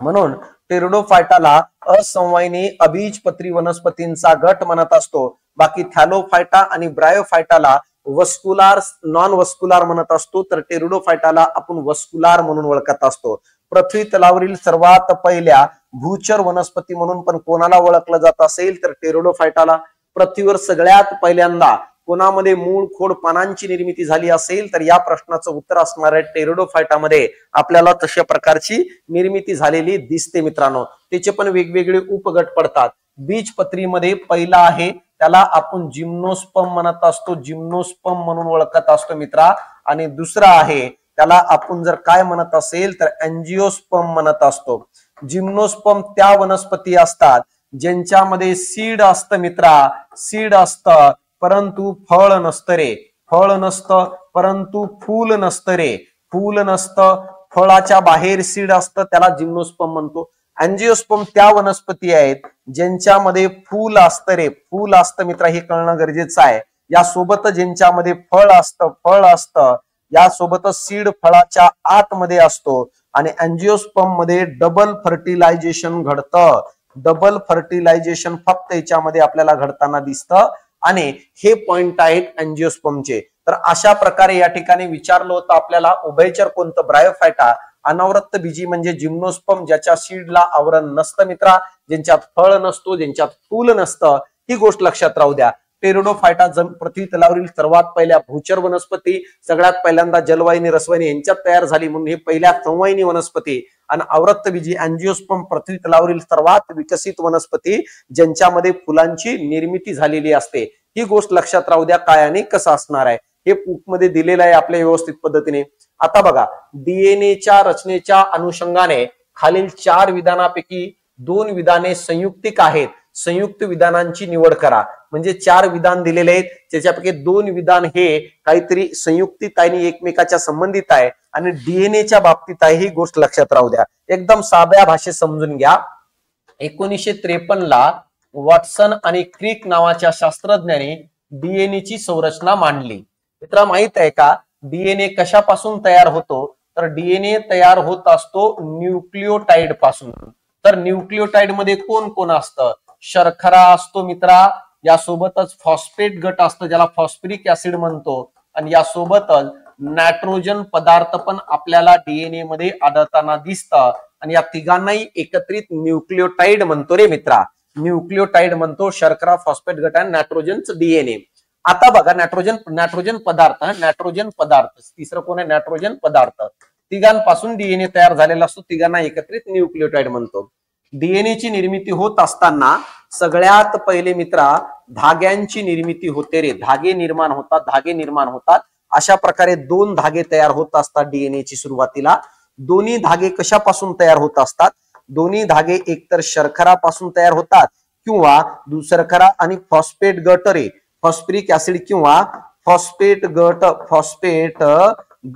[SPEAKER 1] म्हणून टेरिडोफायटाला असंवाहिनी अबीजपत्री वनस्पतींचा गट म्हणत असतो. बाकी थॅलोफायटा आणि ब्रायोफायटाला वस्कुलार, नॉन वस्कुलार म्हणत असतो. तर टेरिडोफायटाला आपण वस्कुलार म्हणून ओळखत असतो. पृथ्वी तलावरील सर्वात पहिल्या भूचर वनस्पती म्हणून पण कोणाला ओळखलं जात असेल तर टेरिडोफायटाला. पृथ्वीवर सगळ्यात पहिल्यांदा कोणामध्ये मूळ, खोड, पानांची निर्मिती झाली असेल तर या प्रश्नाचं उत्तर असणार आहे टेरिडोफायटामध्ये आपल्याला तशा प्रकारची निर्मिती झालेली दिसते मित्रांनो. त्याचे पण वेगवेगळे उपगट पडतात. बीजपत्रीमध्ये पहिला आहे त्याला आपण जिम्नोस्पर्म म्हणत असतो. जिम्नोस्पर्म म्हणून ओळखत असतो मित्रा. आणि दुसरा आहे त्याला आपण जर काय म्हणत असेल तर अँजिओस्पर्म म्हणत असतो. जिम्नोस्पर्म त्या वनस्पती असतात ज्यांच्यामध्ये सीड असतं मित्रा. सीड असतं परंतु फळ नसतं रे. फळ नसतं परंतु फूल नसतं रे. फूल नसतं, फळाच्या बाहेर सीड असतं, त्याला जिम्नोस्पर्म म्हणतो. अँजिओस्पर्म त्या वनस्पती आहेत ज्यांच्यामध्ये फूल असतं रे. फूल असतं मित्रा, हे कळणं गरजेचं आहे. यासोबत ज्यांच्यामध्ये फळ असतं यासोबतच सीड फळाच्या आतमध्ये असतो. आणि अँजिओस्पर्म मध्ये डबल फर्टिलायझेशन घडतं. डबल फर्टिलायझेशन फक्त याच्यामध्ये आपल्याला घडताना दिसतं. आणि हे पॉइंट आहेत अँजिओस्पर्मचे. तर अशा प्रकारे या ठिकाणी विचारलं होतं आपल्याला उभयचर कोणतं, ब्रायोफायटा. अनावृत्त बीजी म्हणजे जिम्नोस्पर्म, ज्याच्या सीडला आवरण नसतं मित्रा, ज्यांच्यात फळ नसतो, ज्यांच्यात फूल नसतं. ही गोष्ट लक्षात राहू द्या. टेरिडोफायटा पृथ्वी तलावरील सर्वात पहिल्या भूचर वनस्पती, सगळ्यात पहिल्यांदा जलवाहिनी रसवाहिनी यांच्यात तयार झाली म्हणून हे पहिल्या संवाहिनी वनस्पती. आणि आवृत्तबीजी अँजिओस्पर्म पृथ्वी तलावरील सर्वात विकसित वनस्पती ज्यांच्यामध्ये फुलांची निर्मिती झालेली असते. ही गोष्ट लक्षात राहू द्या, काय आणि कसं असणार आहे हे मध्ये दिलेलं आहे आपल्या व्यवस्थित पद्धतीने. आता बघा, डीएनएच्या रचनेच्या अनुषंगाने खालील 4 विधानापैकी 2 विधाने संयुक्तिक आहेत. संयुक्त विधानांची निवड करा. म्हणजे 4 विधान दिलेले आहेत, त्याच्यापैकी 2 विधान हे काहीतरी संयुक्तिक आणि एकमेकाच्या संबंधित आहे आणि डीएनएच्या बाबतीत आहे. ही गोष्ट लक्षात राहू द्या, एकदम साध्या भाषेत समजून घ्या. 1953 ला वॉटसन आणि क्रिक नावाच्या शास्त्रज्ञांनी डीएनएची संरचना मांडली. मित्रा, माहित आहे का डीएनए कशापासून तयार होतो? तर डीएनए तयार होत असतो न्यूक्लिओटाइड पासून. तर न्यूक्लिओटाइड मध्ये कोण कोण असतं? शर्करा असतो मित्रा, यासोबतच फॉस्फेट गट असतो ज्याला फॉस्फरिक ऍसिड म्हणतो, आणि यासोबतच नायट्रोजन पदार्थ पण आपल्याला डीएनए मध्ये आढळताना दिसतं, आणि या तिघांनाही एकत्रित न्यूक्लिओटाइड म्हणतो रे मित्रा. न्यूक्लिओटाइड म्हणतो, शर्करा, फॉस्फेट गट आणि नायट्रोजनचं डीएनए. आता बघा, नायट्रोजन पदार्थ तिसरं कोण आहे? नायट्रोजन पदार्थ. तिघांपासून डीएनए तयार झालेला असतो, तिघांना एकत्रित न्यूक्लिओटाइड म्हणतो. डीएनएची निर्मिती होत असताना सगळ्यात पहिले मित्रा धाग्यांची निर्मिती होते रे. धागे निर्माण होतात. अशा प्रकारे 2 धागे तयार होत असतात डीएनएची सुरुवातीला. दोन्ही धागे कशापासून तयार होत असतात? दोन्ही धागे एकतर शर्करापासून तयार होतात किंवा शर्करा आणि फॉस्फेट गट रे, फॉस्फरिक ऍसिड किंवा फॉस्फेट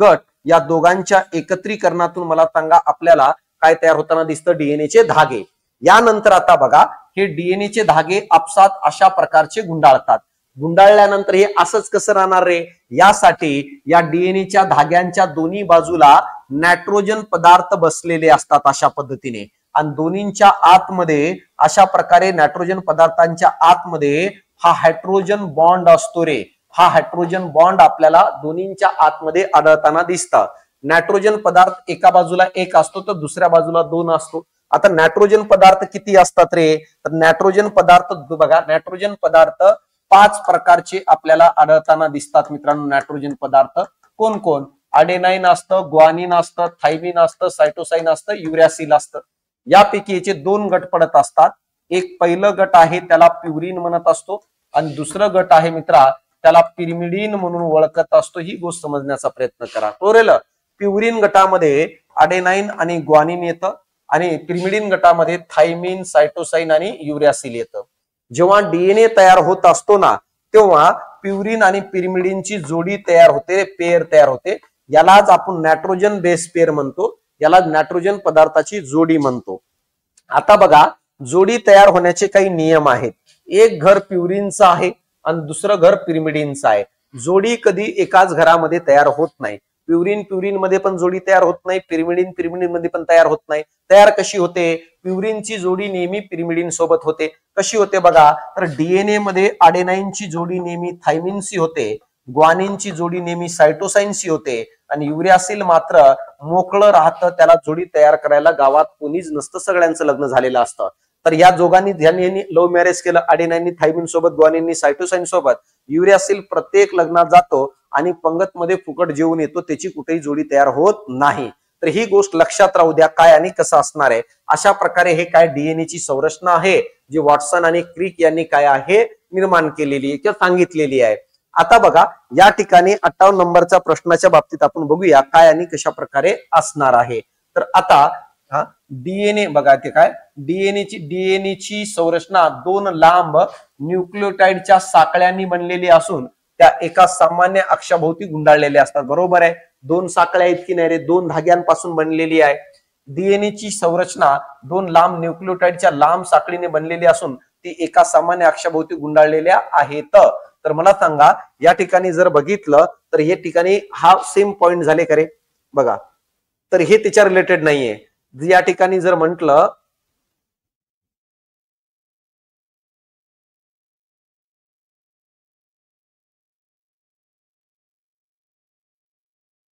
[SPEAKER 1] गट या दोघांच्या एकत्रीकरणातून मला सांगा आपल्याला काय तयार होताना दिसतं? डीएनएचे धागे. यानंतर आता बघा, हे डीएनएचे धागे आपसात अशा प्रकारचे गुंडाळतात. गुंडाळल्यानंतर हे असंच कसं राहणार रे? यासाठी या डीएनएच्या धाग्यांच्या दोन्ही बाजूला नायट्रोजन पदार्थ बसलेले असतात अशा पद्धतीने, आणि दोन्हींच्या आतमध्ये अशा प्रकारे नायट्रोजन पदार्थांच्या आतमध्ये हा हायड्रोजन बॉन्ड असतो रे. हा हायड्रोजन बॉन्ड आपल्याला दोन्हींच्या आतमध्ये आढळताना दिसतं. नायट्रोजन पदार्थ एका बाजूला 1 असतो तर दुसऱ्या बाजूला 2 असतो. आता नायट्रोजन पदार्थ किती असतात रे? तर नायट्रोजन पदार्थ बघा, नायट्रोजन पदार्थ 5 प्रकारचे आपल्याला आढळताना दिसतात मित्रांनो. नायट्रोजन पदार्थ कोण कोण? अडेनाइन असतं, ग्वानिन असतं, थायमिन असतं, सायटोसाइन असतं, युरॅसिल असतं. यापैकी याचे 2 गट पडत असतात. एक पहिलं गट आहे त्याला प्युरिन म्हणत असतो, आणि दुसरं गट आहे मित्रा त्याला पिरिमिडिन म्हणून ओळखत असतो. ही गोष्ट समजण्याचा प्रयत्न करा. टोरेल प्युरिन गटामध्ये अडेनाइन आणि ग्वानिन येतं, आणि पिरिमिडिन गटामध्ये थायमिन, सायटोसाइन आणि युरॅसिल येतं. जेव्हा डीएनए तयार होत असतो ना, तेव्हा प्युरिन आणि पिरिमिडिनची जोडी तयार होते, पेअर तयार होते. यालाच आपण नायट्रोजन बेस पेअर म्हणतो, याला नायट्रोजन पदार्थाची जोडी म्हणतो. आता बघा, जोडी तयार होण्याचे काही नियम आहेत. एक घर प्युरिनचं आहे आणि दुसरं घर पिरिमिडिनचं आहे. जोडी कधी एकाच घरामध्ये तयार होत नाही. प्युरिन मध्ये पण जोडी तयार होत नाही, पिरिमिडिन मध्ये पण तयार होत नाही. तयार कशी होते? प्युरिनची जोडी नेहमी पिरिमिडिन सोबत होते. कशी होते बघा, तर डीएनए मध्ये अडेनाइनची जोडी नेहमी थायमिनशी होते, ग्वानिनची जोडी नेहमी सायटोसाइनशी होते, आणि युरॅसिल मात्र मोकळं राहतं, त्याला जोडी तयार करायला गावात कोणीच नसतं, सगळ्यांचं लग्न झालेलं असतं. तर या दोघांनी ज्यांनी लव्ह मॅरेज केलं, अडेनाइननी थायमिन सोबत, ग्वानिननी सायटोसाइन सोबत, युरॅसिल प्रत्येक लग्नात जातो आणि पंगत मध्ये फुकट जेवून येतो, त्याची कुठेही जोडी तयार होत नाही. तर ही गोष्ट लक्षात राहू द्या, काय आणि कसं असणार आहे. अशा प्रकारे हे काय डीएनएची संरचना आहे जी वॉटसन आणि क्रिक यांनी काय आहे निर्माण केलेली आहे किंवा सांगितलेली आहे. आता बघा, या ठिकाणी 58 नंबरच्या प्रश्नाच्या बाबतीत आपण बघूया काय आणि कशा प्रकारे असणार आहे. तर आता डीएनए बघा, ते काय डीएनएची संरचना 2 लांब न्यूक्लिओटाइडच्या साखळ्यांनी बनलेली असून त्या एका सामान्य अक्षाभोवती गुंडाळलेल्या असतात. बरोबर आहे, 2 साखळ्या आहेत की नाही रे, 2 धाग्यांपासून बनलेली आहे. डीएनएची संरचना 2 लांब न्यूक्लिओटाइडच्या लांब साखळीने बनलेली असून ती एका सामान्य अक्षाभोवती गुंडाळलेल्या आहेत. तर मला सांगा, या ठिकाणी जर बघितलं तर हे ठिकाणी हा सेम पॉइंट झाले का रे? बघा, तर हे त्याच्या रिलेटेड नाहीये. या ठिकाणी जर म्हंटल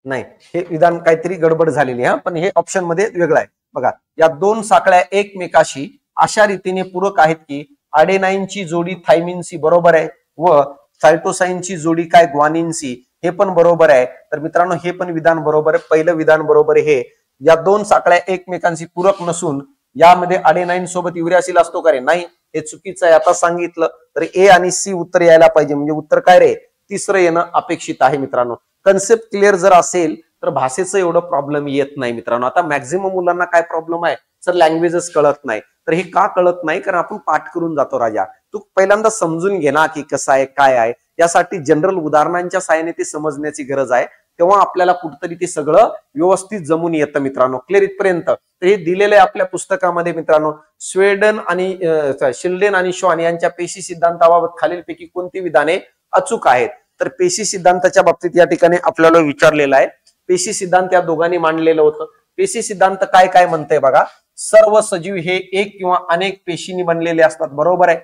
[SPEAKER 1] नाही, हे विधान काहीतरी गडबड झालेली आहे, पण हे ऑप्शन मध्ये वेगळं आहे. बघा, या 2 साखळ्या एकमेकाशी अशा रीतीने पूरक आहेत की अडेनाइनची जोडी थायमिनशी बरोबर आहे व सायटोसाइनची जोडी काय ग्वानिनशी, हे पण बरोबर आहे. तर मित्रांनो, हे पण विधान बरोबर आहे. पहिलं विधान बरोबर आहे. या 2 साखळ्या एकमेकांशी पूरक नसून यामध्ये अडेनाइन सोबत युरॅसिल असतो का रे? नाही. हे चुकीचं आहे. आता सांगितलं तर ए आणि सी उत्तर यायला पाहिजे, म्हणजे उत्तर काय रे, तिसरं येणं अपेक्षित आहे मित्रांनो. कन्सेप्ट क्लिअर जर असेल तर भाषेचं एवढं प्रॉब्लेम येत नाही मित्रांनो. आता मॅक्झिमम मुलांना काय प्रॉब्लेम आहे, सर लँग्वेजच कळत नाही. तर हे का कळत नाही, कारण आपण पाठ करून जातो राजा. तू पहिल्यांदा समजून घे ना की कसं आहे काय आहे. यासाठी जनरल उदाहरणांच्या साहाय्याने ते समजण्याची गरज आहे, तेव्हा आपल्याला कुठतरी ते सगळं व्यवस्थित जमून येतं मित्रांनो. क्लिअर इथपर्यंत. तर हे दिलेलं आहे आपल्या पुस्तकामध्ये मित्रांनो. शिल्डेन आणि शॉन यांच्या पेशी सिद्धांताबाबत खालीलपैकी कोणती विधाने अचूक आहेत. तर पेशी सिद्धांताच्या बाबतीत या ठिकाणी आपल्याला विचारलेलं आहे. पेशी सिद्धांत या दोघांनी मांडलेलं होतं. पेशी सिद्धांत काय काय म्हणतंय बघा. सर्व सजीव हे एक किंवा अनेक पेशींनी बनलेले असतात. बरोबर आहे.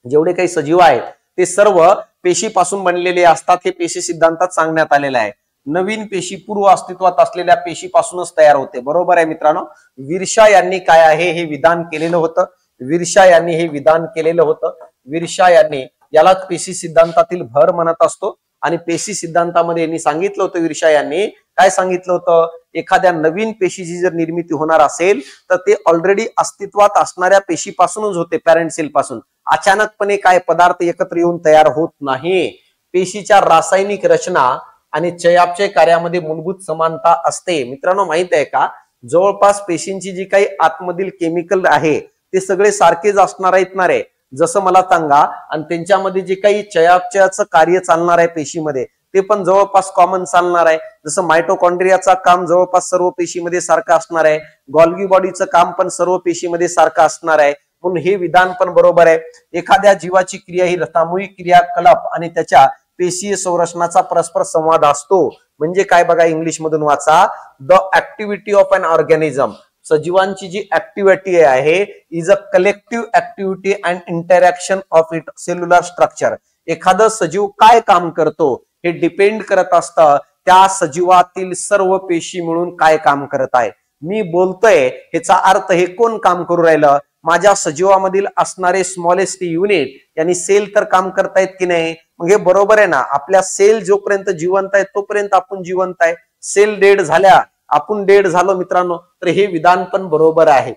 [SPEAKER 1] जेवढे काही सजीव आहेत ते सर्व पेशीपासून बनलेले असतात, हे पेशी सिद्धांतात सांगण्यात आलेलं आहे. नवीन पेशी पूर्व अस्तित्वात असलेल्या पेशीपासूनच तयार होते. बरोबर आहे मित्रांनो. विरशा यांनी काय आहे हे विधान केलेलं होतं. विरशा यांनी हे विधान केलेलं होतं. विरशा यांनी, यालाच पेशी सिद्धांतातील भर म्हणत असतो. आणि पेशी सिद्धांतामध्ये यांनी सांगितलं होतं, विरशा यांनी काय सांगितलं होतं, एखाद्या नवीन पेशीची जर निर्मिती होणार असेल तर ते ऑलरेडी अस्तित्वात असणाऱ्या पेशीपासूनच होते, पॅरेंट सेल पासून. अचानकपणे काय पदार्थ एकत्र येऊन तयार होत नाही. पेशीच्या रासायनिक रचना आणि चयापचय कार्यामध्ये मूलभूत समानता असते. मित्रांनो माहित आहे का, जवळपास पेशींची जी काही आतमधील केमिकल आहे ते सगळे सारखेच असणार आहेत ना रे. जसं मला सांगा, आणि त्यांच्यामध्ये जे काही चयापचयाचं कार्य चालणार आहे पेशीमध्ये ते पण जवळपास कॉमन चालणार आहे. जसं मायटोकॉन्ड्रियाचं काम जवळपास सर्व पेशीमध्ये सारखं असणार आहे. गॉल्गी बॉडीचं काम पण सर्व पेशीमध्ये सारखं असणार आहे. म्हणून हे विधान पण बरोबर आहे. एखाद्या जीवाची क्रिया ही सामूहिक क्रियाकलाप आणि त्याच्या पेशीय संरचनाचा परस्पर संवाद असतो. म्हणजे काय बघा, इंग्लिश मधून वाचा, the activity of an organism. सजीवांची जी ऍक्टिव्हिटी आहे is a collective activity and interaction of it cellular structure. एखादं सजीव काय काम करतो हे डिपेंड करत असतं त्या सजीवातील सर्व पेशी मिळून काय काम करत आहे. मी बोलतोय ह्याचा अर्थ हे कोण काम करू राहिलं, माझ्या सजीवामधील असणारे स्मॉलेस्ट युनिट यांनी सेल तर काम करतायत की नाही. मग हे बरोबर आहे ना. आपल्या सेल जोपर्यंत जिवंत आहे तोपर्यंत आपण जिवंत आहे. सेल डेड झाल्या आपण डेड झालो मित्रांनो. तर हे विधान पण बरोबर आहे.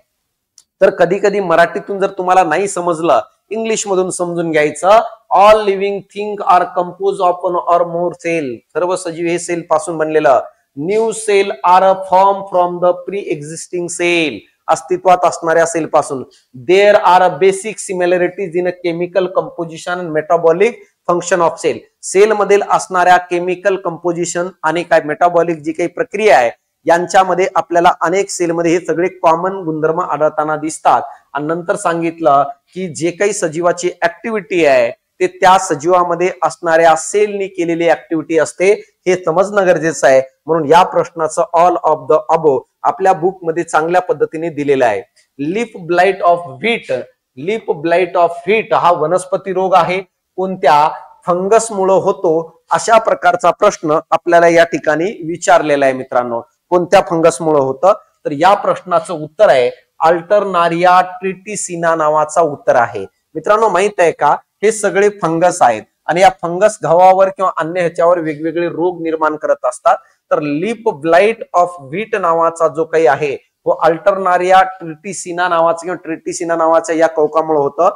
[SPEAKER 1] तर कधी कधी मराठीतून जर तुम्हाला नाही समजलं, इंग्लिश मधून समजून घ्यायचं. All living thing are compose of one or more cell. सर्व सजीव हे सेल पासून बनलेलं. New cell are a form from the pre existing cell. अस्तित्वात असणाऱ्या सेल पासून. There are a basic similarities in a chemical composition and metabolic function of cell. Cell मधील असणाऱ्या केमिकल कंपोजिशन आणि काय मेटाबॉलिक जी काही प्रक्रिया आहे यांच्यामध्ये आपल्याला अनेक सेलमध्ये हे सगळे कॉमन गुणधर्म आढळताना दिसतात. आणि नंतर सांगितलं की जे काही सजीवाची ऍक्टिव्हिटी आहे ते त्या सजीवामध्ये असणाऱ्या सेलनी केलेली ऍक्टिव्हिटी असते. हे समजणं गरजेचं आहे. म्हणून या प्रश्नाचं ऑल ऑफ द अबो आपल्या बुक मध्ये चांगल्या पद्धतीने दिलेलं आहे. Leaf blight of wheat. Leaf blight of wheat हा वनस्पती रोग आहे. कोणत्या फंगस मुळे होतो अशा प्रकारचा प्रश्न आपल्याला या ठिकाणी विचारलेला आहे मित्रांनो. कोणत्या फंगस मुळे होतं, तर या प्रश्नाचं उत्तर आहे अल्टरनारिया ट्रिटिसिना नावाचा उत्तर आहे. मित्रांनो माहित आहे का, हे सगळे फंगस आहेत आणि या फंगस गव्हावर किंवा अन्य ह्याच्यावर वेगवेगळे रोग निर्माण करत असतात. तर लीफ ब्लाइट ऑफ व्हीट नावाचा जो काही आहे तो अल्टरनारिया ट्रिटिसिना नावाचा किंवा ट्रिटिसिना नावाच्या या कवकामुळे होतं.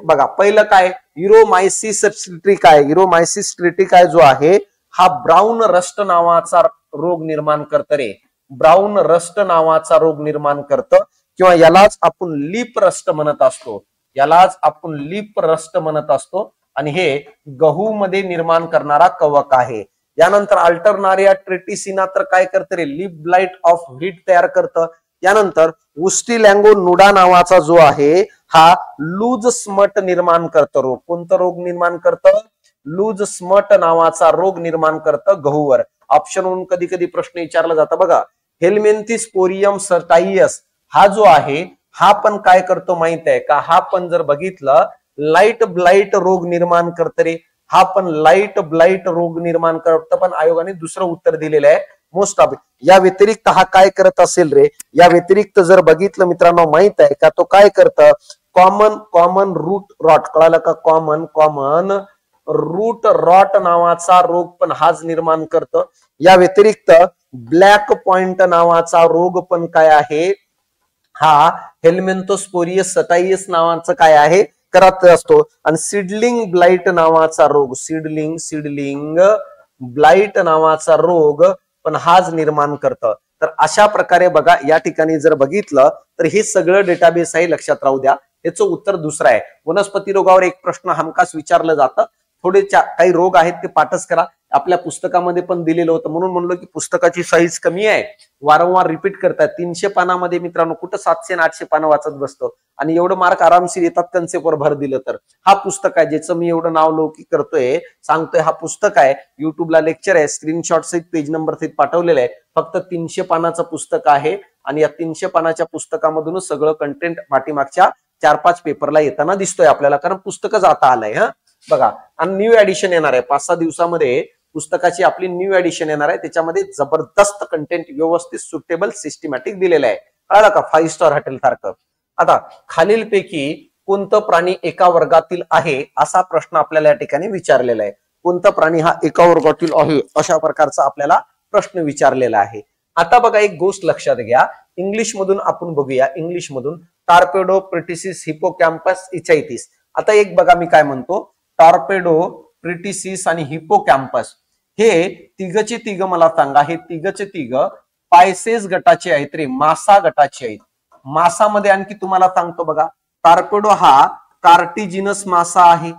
[SPEAKER 1] बघा पहिलं काय, युरोमायसिस ट्रिटिकाय. युरोमायसिस ट्रिटिकाय जो आहे हा ब्राऊन रस्ट नावाचा रोग निर्माण करत रे. ब्राऊन रस्ट नावाचा रोग निर्माण करतं किंवा यालाच आपण लीप रस्ट म्हणत असतो. यालाच आपण लीप रस्ट म्हणत असतो आणि हे गहू मध्ये निर्माण करणारा कवक आहे. यानंतर अल्टरनारिया ट्रिटिसिना तर काय करतं रे, लीप ब्लाइट ऑफ व्हीट तयार करतं. यानंतर उस्टिलँगो नुडा नावाचा जो आहे हा लूज स्मट निर्माण करतं रोग. कोणतं रोग निर्माण करतं, लूज स्मट नावाचा रोग निर्माण करतं गहूवर. ऑप्शन वरून कधी कधी प्रश्न विचारला जाता बघा. हेल्मेंथिस्पोरियम सर्टाइयस हा जो आहे हा पण काय करतो माहित आहे का, हा पण जर बघितलं लाईट ब्लाइट रोग निर्माण करतं रे. हा पण लाईट ब्लाइट रोग निर्माण करतं, पण आयोगाने दुसरं उत्तर दिलेलं आहे मोस्ट ऑफ. या व्यतिरिक्त हा काय करत असेल रे, या व्यतिरिक्त जर बघितलं मित्रांनो माहित आहे का, तो काय करतं, कॉमन रूट रॉट. कळालं का, कॉमन रूट रॉट नावाचा रोग पण हाच निर्माण करतं. या व्यतिरिक्त ब्लॅक पॉइंट नावाचा रोग पण काय आहे हा हेल्मेंथोस्पोरियस सटाइयस नावाचं काय आहे करत असतो. आणि सीडलिंग ब्लाइट नावाचा रोग, सीडलिंग ब्लाइट नावाचा रोग पण हाच निर्माण करतं. तर अशा प्रकारे बघा या ठिकाणी जर बघितलं तर हे सगळं डेटाबेस आहे, लक्षात राहू द्या. याचं उत्तर दुसरं आहे. वनस्पती रोगावर एक प्रश्न हमखास विचारलं जातं. थोडे काही रोग आहेत ते पाठच करा, आपल्या पुस्तकामध्ये पण दिलेलं होतं, म्हणून म्हणलो की पुस्तकाची साईज कमी आहे, वारंवार रिपीट करतात. 300 पानामध्ये मित्रांनो कुठं 700 आणि 800 पानं वाचत बसतो आणि एवढं मार्क आरामशीर येतात कन्सेप्टवर भर दिलं तर. हा पुस्तक आहे ज्याचं मी एवढं नाव लौकिक करतोय सांगतोय. हा पुस्तक आहे, युट्यूबला लेक्चर आहे, स्क्रीनशॉट सहित पेज नंबर सहित पाठवलेलं आहे. फक्त 300 पानाचं पुस्तक आहे आणि या 300 पानाच्या पुस्तकामधूनच सगळं कंटेंट पाठीमागच्या 4-5 पेपरला येताना दिसतोय आपल्याला, कारण पुस्तकच आता आलंय. हा बघा, आणि न्यू एडिशन येणार आहे 5-6 दिवसामध्ये. पुस्तकाची आपली न्यू एडिशन येणार आहे, त्याच्यामध्ये जबरदस्त कंटेंट व्यवस्थित सुटेबल सिस्टमॅटिक दिलेलं आहे. कळलं का? 5 स्टार हॉटेल सारखं. आता खालीलपैकी कोणतं प्राणी एका वर्गातील आहे असा प्रश्न आपल्याला या ठिकाणी विचारलेला आहे. कोणता प्राणी हा एका वर्गातील आहे अशा प्रकारचा आपल्याला प्रश्न विचारलेला आहे. आता बघा एक गोष्ट लक्षात घ्या, इंग्लिश मधून आपण बघूया. इंग्लिश मधून टॉर्पेडो, प्रिटिसिस, हिपोकॅम्पस, इचाइटिस. आता एक बघा मी काय म्हणतो, टॉर्पेडो, प्रिटिसिस आणि हिपोकॅम्पस हे तिघचे तिघ मला सांगा, हे तिघचे तिघ पायसेस गटाचे आहेत रे, मासा गटाचे आहेत. मासामध्ये आणखी तुम्हाला सांगतो बघा, टॉर्पेडो हा कार्टिजिनस मासा आहे,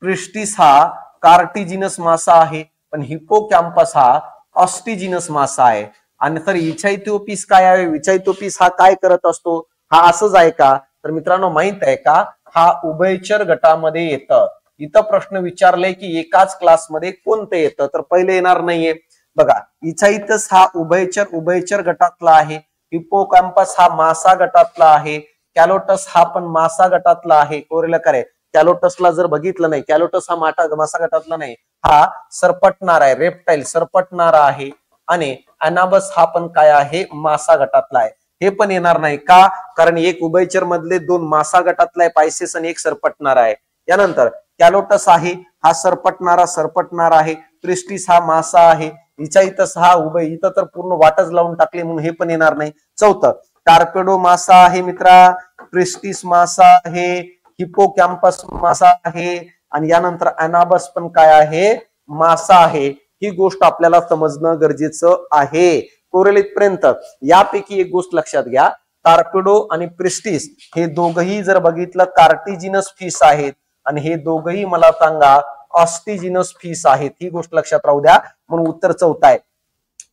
[SPEAKER 1] प्रिस्टिस हा कार्टिजिनस मासा आहे, पण हिपोकॅम्पस हा ऑस्टिजिनस मासा आहे. आणि तर इचाइथोपिस काय आहे? इचाइथोपिस हा काय करत असतो? हा असंच आहे का? तर मित्रांनो माहित आहे का, हा उभयचर गटामध्ये येतं. इथं प्रश्न विचारले की एकाच क्लासमध्ये कोणतं येतं, तर पहिले येणार नाहीये. बघा, इचाइथस हा उभयचर गटातला आहे, हिपोकॅम्पस हा मासा गटातला आहे, कॅलोटस हा पण मासा गटातला आहे. कोरेला करे, कॅलोटसला जर बघितलं नाही, कॅलोटस हा मासा गटातला नाही, हा सरपटणारा आहे, रेप्टाईल सरपटणारा आहे. आणि अनाबस हा पण काय आहे? मासा गटातला आहे. हे पण येणार नाही का? कारण एक उभयचर मधले 2 मासा गटातला आहे पायसेस आणि एक सरपटणारा आहे. यानंतर कॅलोटस आहे, हा सरपटणारा आहे, प्रिस्टिस हा मासा आहे, इचाइथस हा उभय. इथं तर पूर्ण वाटच लावून टाकले म्हणून हे पण येणार नाही. चौथं, टॉर्पेडो मासा आहे मित्रा, प्रिस्टिस मासा आहे, हिपोकॅम्पस मासा आहे आणि यानंतर अनाबस पण काय आहे? मासा आहे. ही गोष्ट आपल्याला समजणं गरजेचं आहे. कोरेल इथपर्यंत. यापैकी एक गोष्ट लक्षात घ्या, टॉर्पेडो आणि प्रिस्टिस हे दोघही जर बघितलं कार्टिजिनस फिश आहेत आणि हे दोघही मला सांगा ऑस्टिजिनस फिश आहेत. ही गोष्ट लक्षात राहू द्या, म्हणून उत्तर चौथा आहे.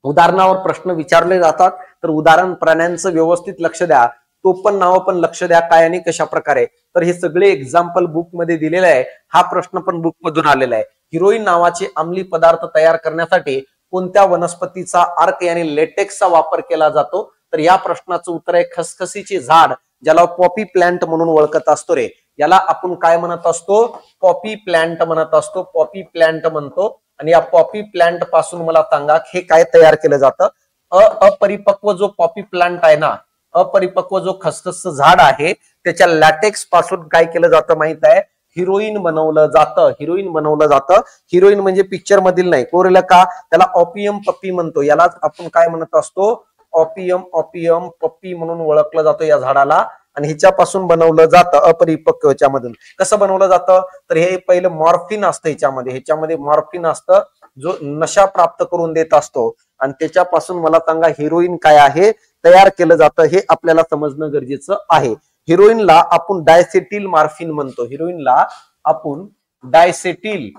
[SPEAKER 1] उदाहरणावर प्रश्न विचारले जातात तर उदाहरण प्राण्यांचं व्यवस्थित लक्ष द्या, तो पण नाव पण लक्ष द्या काय आणि कशा प्रकारे. तर हे सगळे एक्झाम्पल बुक मध्ये दिलेले आहे. हा प्रश्न पण बुक मधून आलेला आहे. हिरोईन नावाचे अंमली पदार्थ तयार करण्यासाठी कोणत्या वनस्पतीचा अर्क यानी लेटेक्सचा वापर केला जातो? तर या प्रश्नाचं उत्तर आहे खसखसीचे झाड, ज्याला पॉपी प्लांट म्हणून ओळखत असतो रे. याला आपण काय म्हणत असतो? पॉपी प्लांट म्हणत असतो, पॉपी प्लांट म्हणतो. आणि या पॉपी प्लांट पासून मला सांगा हे काय तयार केलं जातं? अपरिपक्व जो पॉपी प्लांट आहे ना, अपरिपक्व जो खसखस झाड आहे त्याच्या लॅटेक्स पासून काय केलं जातं माहित आहे? हिरोईन बनवलं जातं. हिरोईन बनवलं जातं. हिरोईन म्हणजे पिक्चर मधील नाही. कोरेला का? त्याला ऑपियम पप्पी म्हणतो. याला आपण काय म्हणत असतो? ऑपियम पप्पी म्हणून ओळखलं जातं या झाडाला. आणि ह्याच्यापासून बनवलं जातं अपरिपक्व ह्याच्यामधून. कसं बनवलं जातं? तर हे पहिलं मॉर्फिन असतं ह्याच्यामध्ये मॉर्फिन असतं जो नशा प्राप्त करून देत असतो आणि त्याच्यापासून मला सांगा हिरोईन काय आहे तयार केलं जातं, हे आपल्याला समजणं गरजेचं आहे. हिरोईनला आपण डायसेटिल मॉर्फिन म्हणतो. हिरोईनला आपण डायसेटिल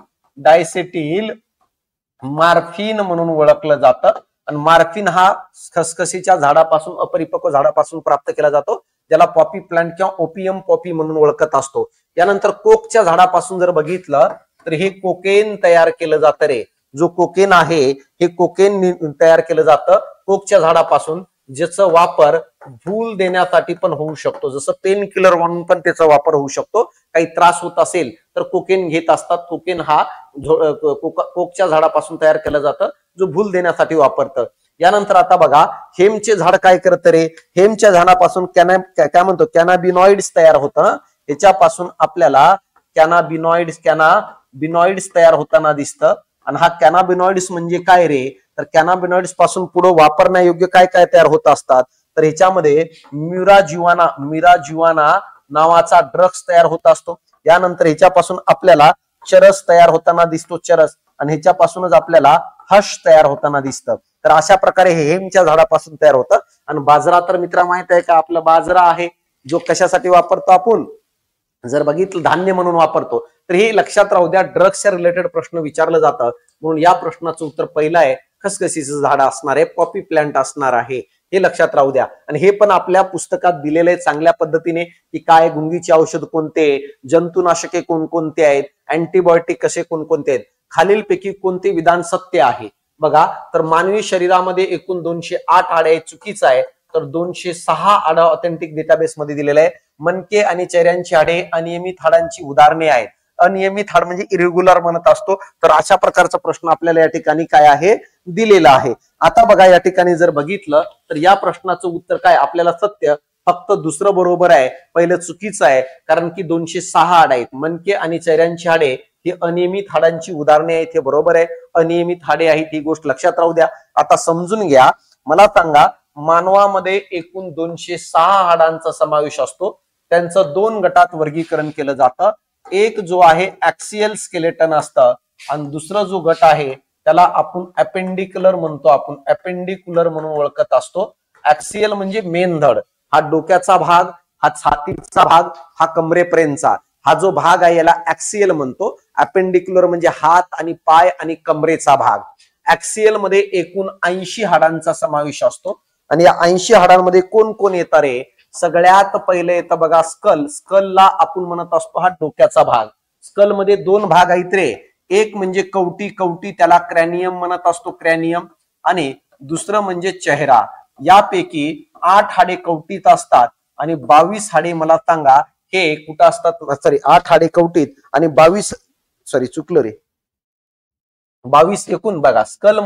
[SPEAKER 1] मॉर्फिन म्हणून ओळखलं जातं. आणि मॉर्फिन हा खसखसीच्या झाडापासून, अपरिपक्व झाडापासून प्राप्त केला जातो, ज्याला पॉपी प्लांट किंवा ओपियम पॉपी म्हणून ओळखत असतो. यानंतर कोकच्या झाडापासून जर बघितलं तर हे कोकेन तयार केलं जातं रे. जो कोकेन आहे हे कोकेन तयार केलं जातं कोकच्या झाडापासून, ज्याचा वापर भूल देण्यासाठी पण होऊ शकतो. जसं पेन किलर म्हणून पण त्याचा वापर होऊ शकतो. काही त्रास होत असेल तर कोकेन घेत असतात. कोकेन हा कोकच्या झाडापासून तयार केलं जातं, जो भूल देण्यासाठी वापरतं. यानंतर आता बघा हेमचे झाड काय करतं रे? हेमच्या झाडापासून काय म्हणतो? कॅनाबिनॉइड्स तयार होतं. याच्यापासून आपल्याला कॅनाबिनॉइड्स तयार होताना दिसतं. आणि हा कॅनाबिनॉइड्स म्हणजे काय रे? तर कॅनाबिनॉइड्स पासून पुढे वापरण्यायोग्य काय काय तयार होत असतात? तर ह्याच्यामध्ये मिराजुआना नावाचा ड्रग्स तयार होत असतो. यानंतर ह्याच्यापासून आपल्याला चरस तयार होताना दिसतो, चरस, आणि ह्याच्यापासूनच आपल्याला हश तयार होताना दिसतं. तर अशा प्रकारे हे हेमच्या झाडापासून तयार होतं. आणि बाजरा तर मित्रा माहित आहे का, आपला बाजरा आहे जो कशासाठी वापरतो आपण, जर बघितलं धान्य म्हणून वापरतो. तर हे लक्षात राहू द्या, ड्रग्सच्या रिलेटेड प्रश्न विचारलं जातं, म्हणून या प्रश्नाचं उत्तर पहिलं आहे खसखसीचं झाड असणार आहे, पॉपी प्लांट असणार आहे, हे लक्षात राहू द्या. आणि हे पण आपल्या पुस्तकात दिलेलं आहे चांगल्या पद्धतीने की काय गुंगीचे औषध कोणते, जंतुनाशके कोणकोणते आहेत, अँटीबायोटिक कसे कोणकोणते आहेत, खालीलपैकी कोणते विधान सत्य आहे. बघा, तर मानवी शरीरामध्ये एकूण 208 हाडे आहेत, चुकीचं आहे. तर 206 हाडं ऑथेंटिक डेटाबेस मध्ये दिलेलं आहे. मणके आणि चेहऱ्यांची हाडे अनियमित हाडांची उदाहरणे आहेत. अनियमित हाड म्हणजे इरेग्युलर म्हणत असतो. तर अशा प्रकारचा प्रश्न आपल्याला या ठिकाणी काय आहे, दिलेला आहे. आता बघा, या ठिकाणी जर बघितलं तर या प्रश्नाचं उत्तर काय, आपल्याला सत्य फक्त दुसरं बरोबर आहे, पहिलं चुकीचं आहे. कारण की 206 हाड आहेत. मणके आणि चेहऱ्यांची हाडे ही अनियमित हाडांची उदाहरणे आहेत, हे बरोबर आहे. अनियमित हाडे आहेत ही गोष्ट लक्षात राहू द्या. आता समजून घ्या, मला सांगा, मानवामध्ये एकूण 206 हाडांचा समावेश असतो. त्यांचं 2 गटात वर्गीकरण केलं जातं. एक जो आहे ऍक्सियल स्केलेटन असतं, आणि दुसरा जो गट आहे त्याला आपण अपेंडिक्युलर म्हणतो, आपण अपेंडिक्युलर म्हणून ओळखत असतो. ऍक्सियल म्हणजे मेनधड, हा डोक्याचा भाग, हा छातीचा भाग, हा कमरेपर्यंतचा हा जो भाग आहे याला ऍक्सियल म्हणतो. अपेंडिक्युलर म्हणजे हात आणि पाय आणि कमरेचा भाग. ऍक्सियल मध्ये एकूण 80 हाडांचा समावेश असतो. आणि या 80 हाडांमध्ये कोण कोण येतात रे, सगळ्यात पहिले येतं बघा स्कल. स्कलला आपण म्हणत असतो हा डोक्याचा भाग. स्कल मध्ये 2 भाग आहेत रे, एक म्हणजे कवटी, कवटी त्याला क्रॅनियम म्हणत असतो, क्रॅनियम, आणि दुसरं म्हणजे चेहरा. यापैकी 8 हाडे कवटीत असतात आणि 22 हाडे मला सांगा हे कुठं असतात, सॉरी 8 हाडे कवटीत आणि 22, सॉरी चुकलं रे, 22 एकूण बघा, स्कल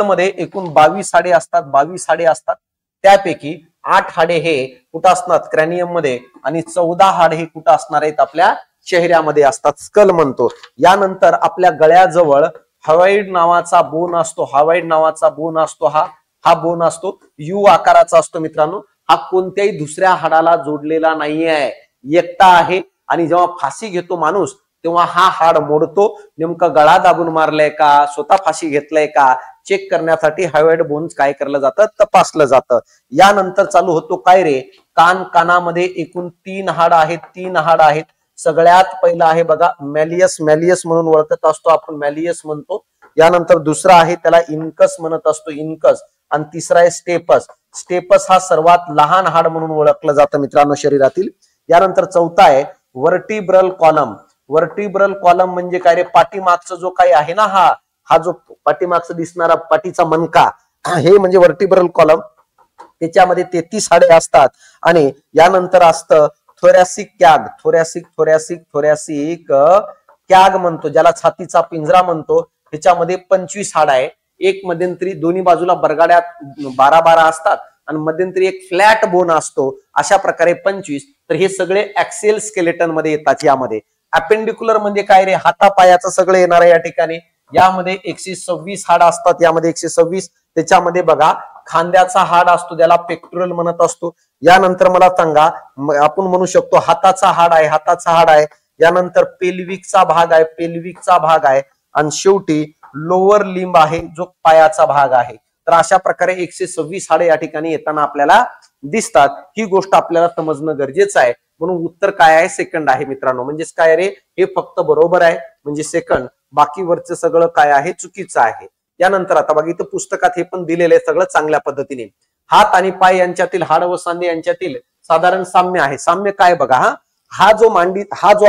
[SPEAKER 1] मध्ये एकूण 22 हाडे असतात, 22 हाडे असतात. त्यापैकी 8 हाडे हे कुठं असतात, क्रॅनियम मध्ये, आणि 14 हाडे हे कुठं असणार आहेत, आपल्या चेहऱ्यामध्ये असतात, स्कल म्हणतो. यानंतर आपल्या गळ्याजवळ हवाईड नावाचा बोन असतो, हवाईड नावाचा बोन असतो. हा बोन असतो, यू आकाराचा असतो मित्रांनो. हा कोणत्याही दुसऱ्या हाडाला जोडलेला नाहीये, एकटा आहे. आणि जेव्हा फाशी घेतो माणूस तेव्हा हा हाड मोडतो. नेमकं गळा दाबून मारलाय का, स्वतः फाशी घेतलाय का, चेक करण्यासाठी हवाईड बोन्स काय केलं जातं, तपासलं जातं. यानंतर चालू होतो काय रे, कानामध्ये एकूण 3 हाड आहेत, 3 हाड आहेत. सगळ्यात पहिलं आहे बघा मॅलियस, मॅलियस म्हणून ओळखत असतो आपण, मॅलियस म्हणतो. यानंतर दुसरा आहे त्याला इनकस म्हणत असतो, इनकस. आणि तिसरा आहे स्टेपस. स्टेपस हा सर्वात लहान हाड म्हणून ओळखलं जातं मित्रांनो शरीरातील. यानंतर चौथा आहे वर्टिब्रल कॉलम. वर्टिब्रल कॉलम म्हणजे काय रे, पाठीमागचा जो काही आहे ना, हा जो पाठीमागचा दिसणारा पाठीचा मणका, हे म्हणजे वर्टिब्रल कॉलम. त्याच्यामध्ये 33 हाडे असतात. आणि यानंतर असतं थोरॅसिक कॅग, थोरॅसिक कॅग म्हणतो, ज्याला छातीचा पिंजरा म्हणतो. त्याच्यामध्ये 25 हाड आहे. एक मध्यंतरी, दोन्ही बाजूला बरगाड्यात 12 असतात, आणि मध्यंतरी एक फ्लॅट बोन असतो. अशा प्रकारे 25. तर हे सगळे ऍक्सियल स्केलेटन मध्ये येतात. यामध्ये अपेंडिक्युलर म्हणजे काय रे, हातापायाचं सगळं येणार आहे या ठिकाणी. यामध्ये 126 हाड असतात, यामध्ये 126. त्याच्यामध्ये बघा खांद्याचा हाड असतो, ज्याला पेक्टोरल म्हणत असतो. यानंतर मला सांगा, आपण म्हणू शकतो हाताचा हाड आहे. यानंतर पेल्विकचा भाग आहे. आणि शेवटी लोअर लिंब आहे, जो पायाचा भाग आहे. तर अशा प्रकारे 126 हाडे या ठिकाणी येताना आपल्याला दिसतात. ही गोष्ट आपल्याला समजणं गरजेचं आहे. म्हणून उत्तर काय आहे, सेकंड आहे मित्रांनो. म्हणजेच काय रे, हे फक्त बरोबर आहे म्हणजे सेकंड, बाकी वरचं सगळं काय आहे, चुकीचं आहे. यानंतर आता बघा इथं पुस्तकात हे पण दिलेलं आहे सगळं चांगल्या पद्धतीने. हात आणि पाय यांच्यातील, हाड व सांधे यांच्यातील साधारण साम्य आहे. साम्य काय बघा, हा जो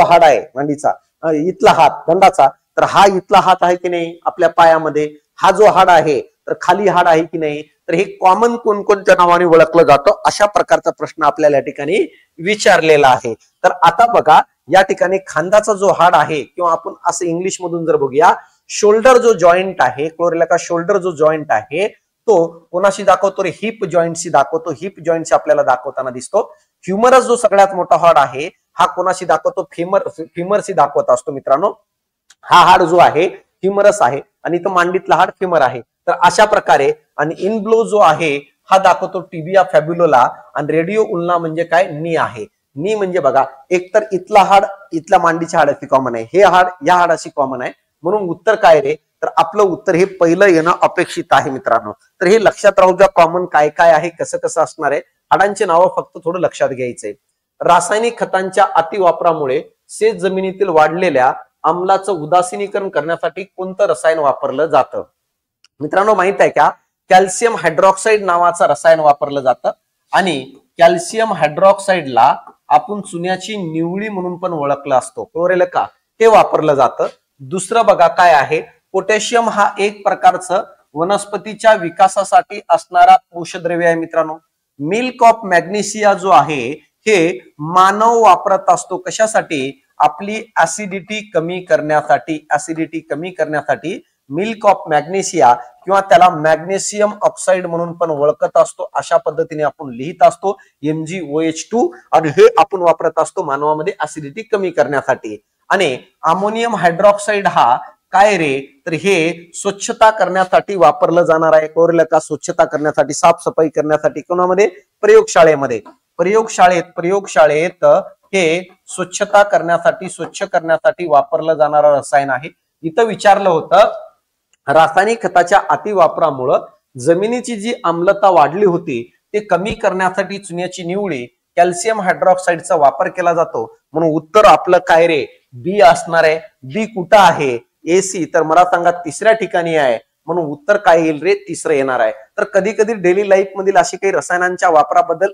[SPEAKER 1] हाड आहे मांडीचा, इथला हात दंडाचा, तर हा इथला हात आहे की नाही आपल्या पायामध्ये. हा जो हाड आहे तर खाली हाड आहे की नाही. तर हे कॉमन कोणकोणत्या नावाने ओळखलं जातं, अशा प्रकारचा प्रश्न आपल्याला या ठिकाणी विचारलेला आहे. तर आता बघा या ठिकाणी खांद्याचा जो हाड आहे, किंवा आपण असं इंग्लिश मधून जर बघूया, शोल्डर जो जॉईंट आहे, क्लोरेला शोल्डर जो जॉईंट आहे, तो कोणाशी दाखवतो रे, हिप जॉईंटशी दाखवतो. हिप जॉईंटशी आपल्याला दाखवताना दिसतो. ह्युमरस जो सगळ्यात मोठा हाड आहे, हा कोणाशी दाखवतो, फिमरशी दाखवत असतो मित्रांनो. हा हाड जो आहे ह्युमरस आहे, आणि इथं मांडीतला हाड फिमर आहे. तर अशा प्रकारे, आणि इनब्लो जो आहे हा दाखवतो टिबिया फॅब्युला आणि रेडिओ उल्ना म्हणजे काय नी आहे. नी म्हणजे बघा एक तर इथला हाड इथल्या मांडीच्या हाडाशी कॉमन आहे, हे हाड या हाडाशी कॉमन आहे, म्हणून उत्तर काय रे तर आपलं उत्तर हे पहिलं येणं अपेक्षित आहे मित्रांनो. तर हे लक्षात राहू द्या कॉमन काय काय आहे कसं कसं असणार आहे. हाडांची नावं फक्त थोडं लक्षात घ्यायचंय. रासायनिक खतांच्या अतिवापरामुळे शेत जमिनीतील वाढलेल्या अम्लाचं उदासीनीकरण करण्यासाठी कोणतं रसायन वापरलं जातं. मित्रांनो माहित आहे का कॅल्शियम हायड्रॉक्साईड नावाचं रसायन वापरलं जातं आणि कॅल्शियम हायड्रॉक्साईडला आपण चुन्याची निवळी म्हणून पण ओळखलं असतो. कळलं का हे वापरलं जातं. दुसरं बघा काय आहे पोटॅशियम हा एक प्रकारचं वनस्पतीच्या विकासासाठी असणारा पोषकद्रव्य आहे मित्रांनो. मिल्क ऑफ मॅग्नेशिया जो आहे हे मानव वापरत असतो कशासाठी आपली ऍसिडिटी कमी करण्यासाठी. ऍसिडिटी कमी करण्यासाठी मिल्क ऑफ मॅग्नेशिया किंवा त्याला मॅग्नेशियम ऑक्साईड म्हणून पण ओळखत असतो. अशा पद्धतीने आपण लिहित असतो MgOH2 आणि हे आपण वापरत असतो मानवामध्ये ऍसिडिटी कमी करण्यासाठी. आणि अमोनियम हायड्रॉक्साईड हा काय रे तर हे स्वच्छता करण्यासाठी वापरलं जाणार आहे. कळलं का स्वच्छता करण्यासाठी साफसफाई करण्यासाठी कोणामध्ये प्रयोगशाळेमध्ये प्रयोगशाळेत हे स्वच्छता करण्यासाठी स्वच्छ करण्यासाठी वापरलं जाणारं रसायन आहे. इथं विचारलं होतं रासायनिक खताच्या अतिवापरामुळं जमिनीची जी आम्लता वाढली होती ते कमी करण्यासाठी चुन्याची निवळी कॅल्शियम हायड्रॉक्साईडचा वापर केला जातो. म्हणून उत्तर आपलं काय रे बी असणार आहे. बी कुठं आहे AC तर मला सांगा तिसऱ्या ठिकाणी आहे म्हणून उत्तर काय येईल रे तिसरं येणार आहे. तर कधी कधी डेली लाईफ मधील असे काही रसायनांच्या वापराबद्दल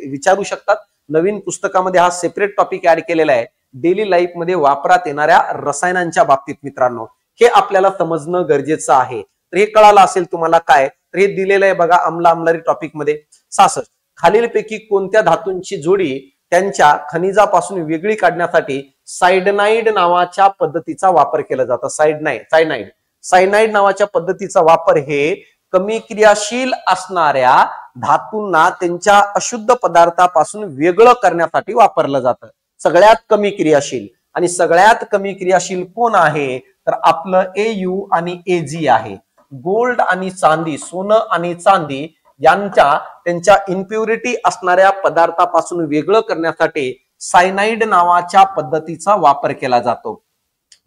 [SPEAKER 1] विचारू शकतात. नवीन पुस्तकामध्ये हा सेपरेट टॉपिक ऍड केलेला आहे डेली लाईफ मध्ये वापरात येणाऱ्या रसायनांच्या बाबतीत मित्रांनो. हे आपल्याला समजणं गरजेचं आहे. तर हे कळालं असेल तुम्हाला काय तर हे दिलेलं आहे बघा आम्लारी टॉपिक मध्ये 66 खालीलपैकी कोणत्या धातूंची जोडी त्यांच्या खनिजापासून वेगळी काढण्यासाठी सायनाइड नावाच्या पद्धतीचा वापर केला जातो. सायनाइड नावाच्या पद्धतीचा वापर हे कमी क्रियाशील असणाऱ्या धातूंना त्यांच्या अशुद्ध पदार्थापासून वेगळं करण्यासाठी वापरलं जातं. सगळ्यात कमी क्रियाशील आणि सगळ्यात कमी क्रियाशील कोण आहे तर आपलं AU आणि AG आहे. गोल्ड आणि चांदी सोनं आणि चांदी यांच्या त्यांच्या इम्प्युरिटी असणाऱ्या पदार्थापासून वेगळं करण्यासाठी सायनाइड नावाच्या पद्धतीचा वापर केला जातो.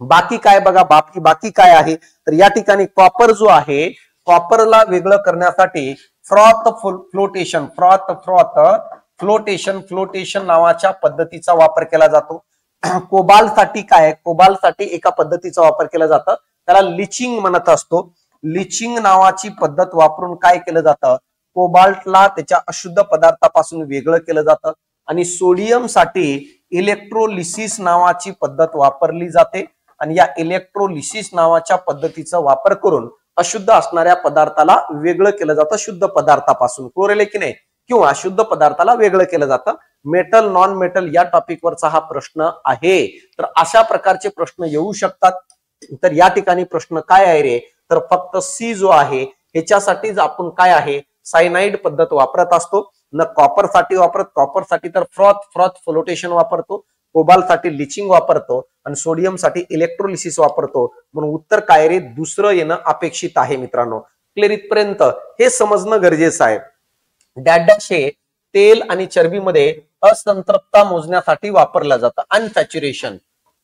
[SPEAKER 1] बाकी काय बघा बाकी काय आहे तर या ठिकाणी कॉपर जो आहे कॉपरला वेगळं करण्यासाठी फ्लोटेशन नावाच्या पद्धतीचा वापर केला जातो. कोबाल्टसाठी काय कोबाल्टसाठी एका पद्धतीचा वापर केला जातं त्याला लिचिंग म्हणत असतो. लिचिंग नावाची पद्धत वापरून काय केलं जातं कोबाल्टला त्याच्या अशुद्ध पदार्थापासून वेगळं केलं जातं. आणि सोडियम साठी इलेक्ट्रोलिसिस नावाची पद्धत वापरली जाते आणि या इलेक्ट्रोलिसिस नावाच्या पद्धतीचा वापर करून अशुद्ध असणाऱ्या पदार्थाला वेगळं केलं जातं शुद्ध पदार्थापासून. कोरेले की नाही किंवा शुद्ध पदार्थाला वेगळं केलं जातं. मेटल नॉन मेटल या टॉपिक वरचा हा प्रश्न आहे. तर अशा प्रकारचे प्रश्न येऊ शकतात. तर या ठिकाणी प्रश्न काय आहे रे तर फक्त C जो आहे ह्याच्यासाठीच आपण काय आहे सायनाइड पद्धत वापरत असतो. न कॉपर साठी वापरत कॉपर साठी तर फ्रॉथ फ्लोटेशन वापरतो. कोबाल्ट साठी लिचिंग वापरतो आणि सोडियम साठी इलेक्ट्रोलिसिस वापरतो. म्हणून उत्तर काय रे दुसरं येणं अपेक्षित आहे मित्रांनो. क्लिअर इथपर्यंत हे समजणं गरजेचं आहे. डॅश हे तेल आणि चरबीमध्ये असंतृप्तता मोजण्यासाठी वापरलं जातं.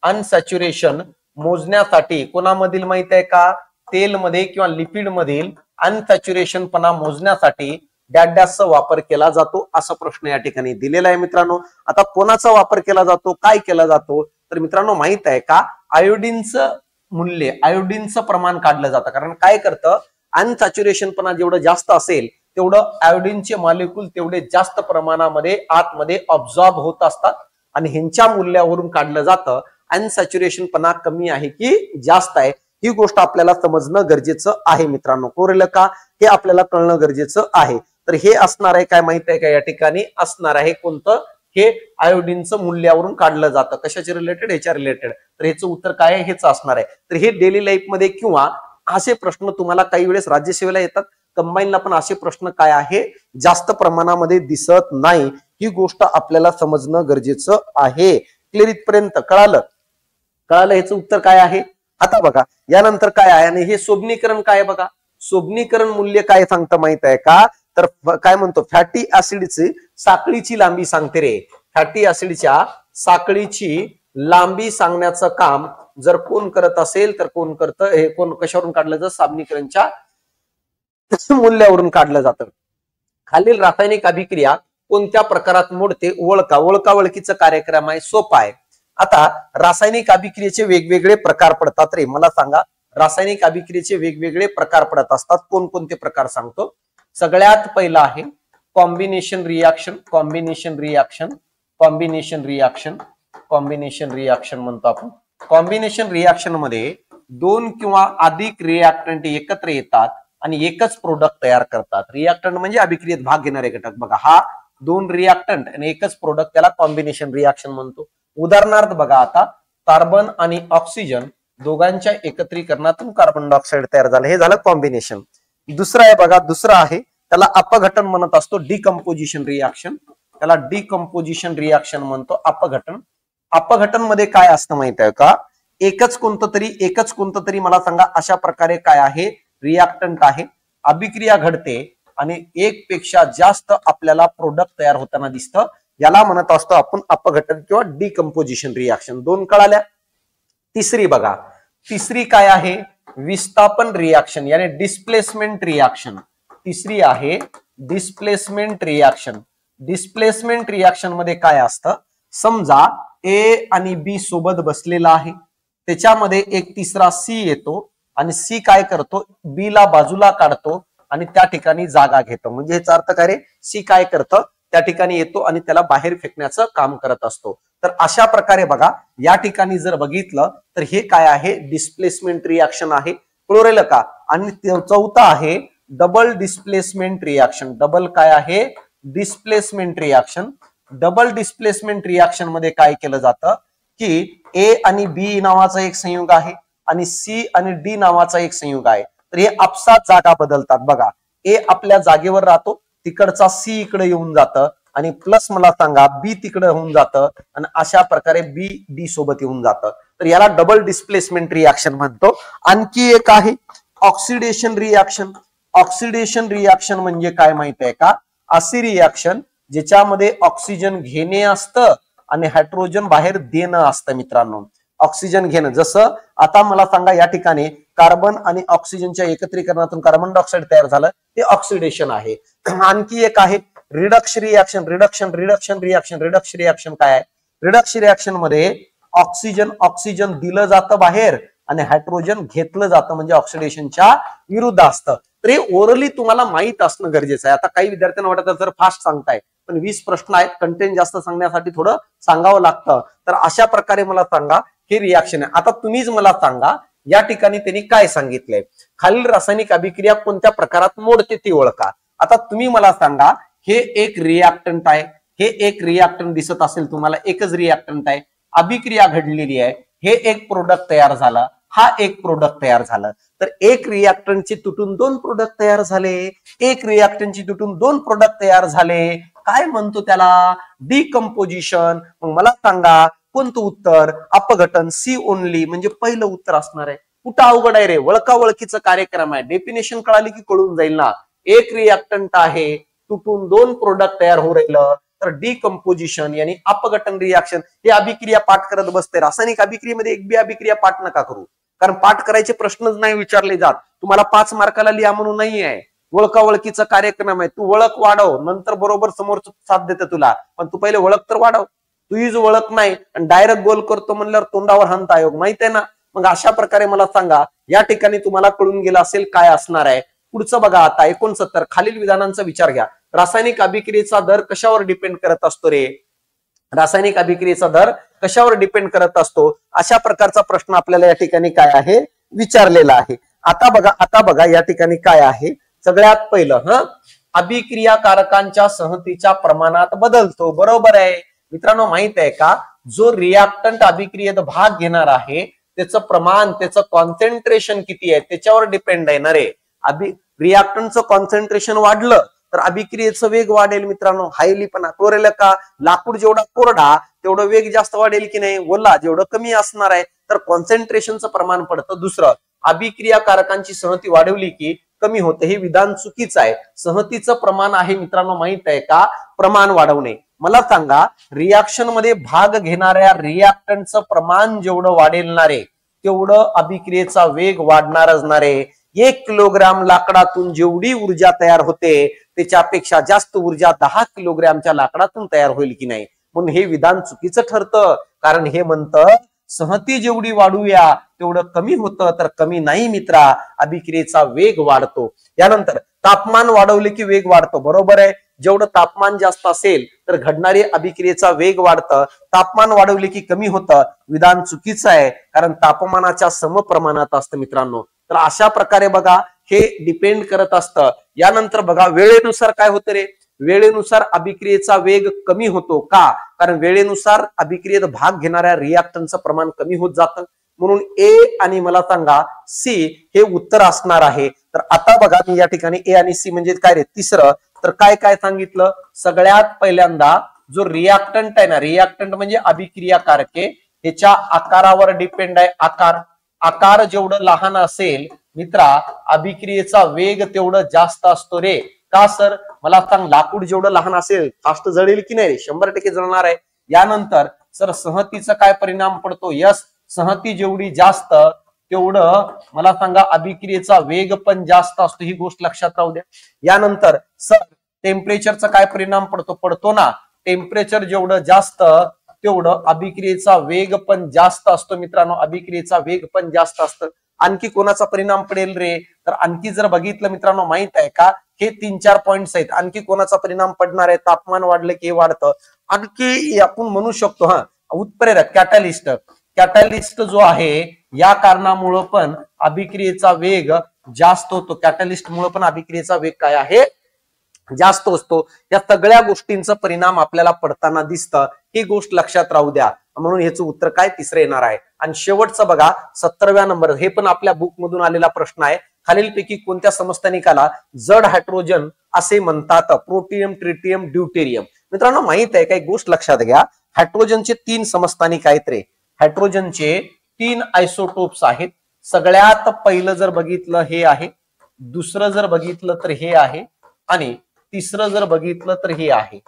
[SPEAKER 1] अनसॅच्युरेशन मोजण्यासाठी कोणामधील माहित आहे का तेलमध्ये किंवा लिपिड मधील अनसॅच्युरेशन पणा मोजण्यासाठी डॅशचा वापर केला जातो असा प्रश्न या ठिकाणी दिलेला आहे मित्रांनो. आता कोणाचा वापर केला जातो काय केला जातो तर मित्रांनो माहित आहे का आयोडीनचं मूल्य आयोडीनचं प्रमाण काढलं जातं. कारण काय करतं अनसॅच्युरेशन पणा जेवढं जास्त असेल तेवढं आयोडीनचे मॉलिक्यूल तेवढे जास्त प्रमाणामध्ये आतमध्ये ऑब्झॉर्ब होत असतात आणि ह्यांच्या मूल्यावरून काढलं जातं अनसॅच्युरेशन पणा कमी आहे की जास्त आहे. ही गोष्ट आपल्याला समजणं गरजेचं आहे मित्रांनो. कोरेलं का हे आपल्याला कळणं गरजेचं आहे. तर हे असणार आहे काय माहित आहे का या ठिकाणी असणार आहे कोणतं हे आयोडीनचं मूल्यावरून काढलं जातं. कशाच्या रिलेटेड ह्याच्या रिलेटेड. तर ह्याचं उत्तर काय आहे हेच असणार आहे. तर हे डेली लाईफ मध्ये किंवा असे प्रश्न तुम्हाला काही वेळेस राज्यसेवेला येतात. कंबाईनला पण असे प्रश्न काय आहे जास्त प्रमाणामध्ये दिसत नाही. ही गोष्ट आपल्याला समजणं गरजेचं आहे. क्लिअर इथपर्यंत कळालं ह्याचं उत्तर काय आहे. आता बघा यानंतर काय आहे आणि हे सोबनीकरण काय बघा सोबनीकरण मूल्य काय सांगतं माहित आहे का तर काय म्हणतो, फॅटी ऍसिडची साखळीची लांबी सांगते रे. फॅटी ऍसिडच्या साखळीची लांबी सांगण्याचं काम जर कोण करत असेल तर कोण करतं, हे कोण कशावरून काढलं जातं, साबणीकरणच्या मूल्यावरून काढलं जातं. खालील रासायनिक अभिक्रिया कोणत्या प्रकारात मोडते, ओळखा. ओळखाओळखीचा कार्यक्रम आहे, सोपा आहे. आता रासायनिक अभिक्रियेचे वेगवेगळे प्रकार पडतात रे. मला सांगा, रासायनिक अभिक्रियेचे वेगवेगळे प्रकार पडत असतात. कोणकोणते प्रकार सांगतो. सगळ्यात पहिला आहे combination reaction. Combination reaction, combination reaction, combination reaction म्हणतो आपण. कॉम्बिनेशन रिएक्शन मध्ये दोन किंवा अधिक रिएक्टंट एकत्र येतात आणि एकच प्रोडक्ट तयार करतात. रिएक्टंट म्हणजे अभिक्रियेत भाग घेणारे घटक. बघा, हा दोन रिएक्टंट आणि एकच प्रोडक्ट, त्याला कॉम्बिनेशन रिएक्शन म्हणतो. उदाहरणार्थ बघा, आता कार्बन आणि ऑक्सिजन दोघांच्या एकत्रीकरणातून कार्बन डायऑक्साईड तयार झालं, हे झालं कॉम्बिनेशन. दुसरं आहे बघा, दुसरं आहे त्याला अपघटन म्हणत असतो, डिकम्पोजिशन रिएक्शन. त्याला डिकम्पोजिशन रिएक्शन म्हणतो, अपघटन. अपघटन मध्ये काय असतं माहित आहे का, एकच कोणतं तरी मला सांगा, अशा प्रकारे काय आहे, रिएक्टंट आहे, अभिक्रिया घडते आणि एक पेक्षा जास्त आपल्याला प्रोडक्ट तयार होताना दिसतं, याला म्हणत असतो आपण अपघटन किंवा डिकम्पोजिशन रिएक्शन. दोन कळाल्या. तिसरी बघा, तिसरी काय आहे, विस्थापन रिएक्शन यानी डिस्प्लेसमेंट रिएक्शन. तिसरी आहे डिस्प्लेसमेंट रिएक्शन. डिस्प्लेसमेंट रिएक्शन मध्ये काय असतं, समजा ए आणि बी सोबत बसलेला आहे, त्याच्यामध्ये एक तिसरा सी येतो आणि सी काय करतो, बी ला बाजूला काढतो आणि त्या ठिकाणी जागा घेतो. म्हणजे याचा अर्थ काय रे, सी काय करतं, त्या ठिकाणी येतो आणि त्याला बाहेर फेकण्याचं काम करत असतो. तर अशा प्रकारे बघा, या ठिकाणी जर बघितलं तर हे काय आहे, डिस्प्लेसमेंट रिएक्शन आहे. कळलं का. आणि चौथा आहे डबल डिस्प्लेसमेंट रिएक्शन. डबल काय आहे, displacement reaction. Double displacement reaction मध्ये काय केलं जातं की ए आणि बी नावाचा एक संयुग आहे आणि सी आणि डी नावाचा एक संयुग आहे. तर हे आपसात जागा बदलतात. बघा, ए आपल्या जागेवर राहतो, तिकडचा सी इकडे येऊन जातं आणि प्लस मला सांगा बी तिकडे होऊन जातं आणि अशा प्रकारे बी डी सोबत येऊन जातं. तर याला डबल डिस्प्लेसमेंट रिएक्शन म्हणतो. आणखी एक आहे ऑक्सिडेशन रिएक्शन. ऑक्सिडेशन रिएक्शन म्हणजे काय माहिती आहे का, अशी रिएक्शन ज्याच्यामध्ये ऑक्सिजन घेणे असतं आणि हायड्रोजन बाहेर देणं असतं. मित्रांनो, ऑक्सिजन घेणं, जसं आता मला सांगा, या ठिकाणी कार्बन आणि ऑक्सिजनच्या एकत्रीकरणातून कार्बन डायऑक्साईड तयार झालं, ते ऑक्सिडेशन आहे. आणखी एक आहे रिडक्श रिएक्शन. रिडक्श रिएक्शन काय आहे, रिडक्श रिएक्शन मध्ये ऑक्सिजन दिलं जातं बाहेर आणि हायड्रोजन घेतलं जातं, म्हणजे ऑक्सिडेशनच्या विरुद्ध असतं. तर हे ओरली तुम्हाला माहित असणं गरजेचं आहे. आता काही विद्यार्थ्यांना वाटतं जर फास्ट सांगताय, पण 20 प्रश्न आहेत, कंटेंट जास्त सांगण्यासाठी थोडं सांगावं लागतं. तर अशा प्रकारे मला सांगा, हे रिएक्शन आहे. आता तुम्हीच मला सांगा, या ठिकाणी त्यांनी काय सांगितलंय, खालील रासायनिक अभिक्रिया कोणत्या प्रकारात मोडते ते ओळखा. आता तुम्ही मला सांगा, हे एक रिएक्टंट आहे, हे एक रिएक्टंट दिसत असेल तुम्हाला, एकच रिएक्टंट आहे, अभिक्रिया घडलेली आहे, हे एक प्रोडक्ट तयार झाला, हा एक प्रोडक्ट तयार झाला. तर एक रिएक्टंटची तुटून दोन प्रोडक्ट तयार झाले, एक रिएक्टंटची तुटून दोन प्रोडक्ट तयार झाले. काय म्हणतो त्याला, डिकम्पोजिशन. मग मला सांगा कोणतं उत्तर, अपघटन, सी ओनली म्हणजे पहिलं उत्तर असणार आहे. कुठं अवघड आहे रे, ओळखाओळखीचा कार्यक्रम आहे. डेफिनेशन कळाली की कळून जाईल ना. एक रिएक्टंट आहे, तुटून दोन प्रोडक्ट तयार होऊ राहिलं, तर डिकम्पोजिशन यानी अपघटन रिएक्शन. हे अभिक्रिया पाठ करत बसते. रासायनिक अभिक्रियेमध्ये एक बी अभिक्रिया पाठ नका करू, कारण पाठ करायचे प्रश्नच नाही विचारले जात. तुम्हाला 5 मार्काला लिहा म्हणून नाही आहे, ओळखाओळखीचा कार्यक्रम आहे. तू ओळख वाढव, नंतर बरोबर समोरच साथ देते तुला, पण तू पहिले ओळख तर वाढव. तुझीच ओळख नाही आणि डायरेक्ट गोल करतो म्हणल्यावर तोंडावर हाणता योग, माहित आहे ना. मग अशा प्रकारे मला सांगा, या ठिकाणी तुम्हाला कळून गेलं असेल काय असणार आहे. पुढचं बघा, आता 69 खालील विधानांचा विचार घ्या. रासायनिक अभिक्रियेचा दर कशावर डिपेंड करत असतो रे, रासायनिक अभिक्रियेचा दर कशावर डिपेंड करत असतो, अशा प्रकारचा प्रश्न आपल्याला या ठिकाणी काय आहे विचारलेला आहे. आता बघा या ठिकाणी काय आहे, सगळ्यात पहिलं अभिक्रियाकारकांच्या संहतीच्या प्रमाणात बदलतो. बरोबर आहे मित्रांनो. माहित आहे का, जो रिएक्टंट अभिक्रियेत भाग घेणार आहे त्याचं प्रमाण, त्याचं कॉन्सन्ट्रेशन किती आहे त्याच्यावर डिपेंड आहे ना रे. रिएक्टंटचं कॉन्सन्ट्रेशन वाढलं तर अभिक्रियेचं वेग वाढेल मित्रांनो. हायली पण कोरेल का, लाकूड जेवढा कोरडा तेवढं वेग जास्त वाढेल की नाही, ओला जेवढं कमी असणार आहे, तर कॉन्सन्ट्रेशनचं प्रमाण पडतं. दुसरं, अभिक्रियाकारकांची संहती वाढवली की कमी होतं. हे विधान चुकीचं आहे. संहतीचं प्रमाण आहे मित्रांनो माहित आहे का, प्रमाण वाढवणे. मला सांगा, रिॲक्शन मध्ये भाग घेणाऱ्या रिॲक्टंटचं प्रमाण जेवढं वाढेलणार आहे तेवढं अभिक्रियेचा वेग वाढणार असणार आहे. 1 किलोग्राम लाकडातून जेवढी ऊर्जा तयार होते त्याच्यापेक्षा जास्त ऊर्जा 10 किलोग्रामच्या लाकडातून तयार होईल की नाही. म्हणून हे विधान चुकीचं ठरतं. कारण हे म्हणतं संहती जेवढी वाढूया तेवढं कमी होतं, तर कमी नाही मित्रा, अभिक्रियेचा वेग वाढतो. यानंतर तापमान वाढवले की वेग वाढतो. बरोबर आहे. जेवढं तापमान जास्त असेल तर घडणारी अभिक्रियेचा वेग वाढतं. तापमान वाढवले की कमी होतं. विधान चुकीचं आहे, कारण तापमानाच्या समप्रमाणात असतं मित्रांनो. तर अशा प्रकारे बघा हे डिपेंड करत असतं. यानंतर बघा वेळेनुसार काय होतं रे, वेळेनुसार अभिक्रियेचा वेग कमी होतो. का? कारण वेळेनुसार अभिक्रियेत भाग घेणाऱ्या रिॲक्टंटचं प्रमाण कमी होत जातं. म्हणून ए आणि मला सांगा सी हे उत्तर असणार आहे. तर आता बघा मी या ठिकाणी ए आणि सी म्हणजे काय रे, तिसरं. तर काय काय सांगितलं, सगळ्यात पहिल्यांदा जो रिॲक्टंट आहे ना, रिॲक्टंट म्हणजे अभिक्रियाकारके, ह्याच्या आकारावर डिपेंड आहे. आकार जेवढं लहान असेल मित्रा, अभिक्रियेचा वेग तेवढं जास्त असतो रे. का सर? मला सांग, लाकूड जेवढं लहान असेल फास्ट जळेल की नाही? 100% जळणार आहे. यानंतर सर संहतीचा काय परिणाम पडतो? यस, संहती जेवढी जास्त तेवढं मला सांगा अभिक्रियेचा वेग पण जास्त असतो. ही गोष्ट लक्षात राहू द्या. यानंतर सर टेम्परेचरचा काय परिणाम पडतो ना, टेम्परेचर जेवढं जास्त तेवढं अभिक्रियेचा वेग पण जास्त असतो मित्रांनो. अभिक्रियेचा वेग पण जास्त असतं. आणखी कोणाचा परिणाम पडेल रे? तर आणखी जर बघितलं मित्रांनो माहित आहे का, हे 3-4 पॉइंट्स आहेत. आणखी कोणाचा परिणाम पडणार आहे? तापमान वाढलं की हे वाढतं. आणखी आपण म्हणू शकतो उत्प्रेरक, कॅटलिस्ट जो आहे या कारणामुळं पण अभिक्रियेचा वेग जास्त होतो. कॅटलिस्टमुळे पण अभिक्रियेचा वेग काय आहे? जास्त असतो. या सगळ्या गोष्टींचा परिणाम आपल्याला पडताना दिसतं. ही गोष्ट लक्षात राहू द्या. म्हणून ह्याचं उत्तर काय? तिसरं येणार आहे. आणि शेवटचं बघा 17व्या नंबर, हे पण आपल्या बुक मधून आलेला प्रश्न आहे. खालीलपैकी कोणत्या समस्थानिकाला जड हायड्रोजन असे म्हणतात? Protium, tritium, deuterium. मित्रांनो माहित आहे, काही गोष्ट लक्षात घ्या. हायड्रोजनचे 3 समस्थानिक आहेत रे. हायड्रोजनचे 3 आयसोटोप्स आहेत. सगळ्यात पहिलं जर बघितलं हे आहे, दुसरं जर बघितलं तर हे आहे, आणि तिसरं जर बघितलं तर हे आहे.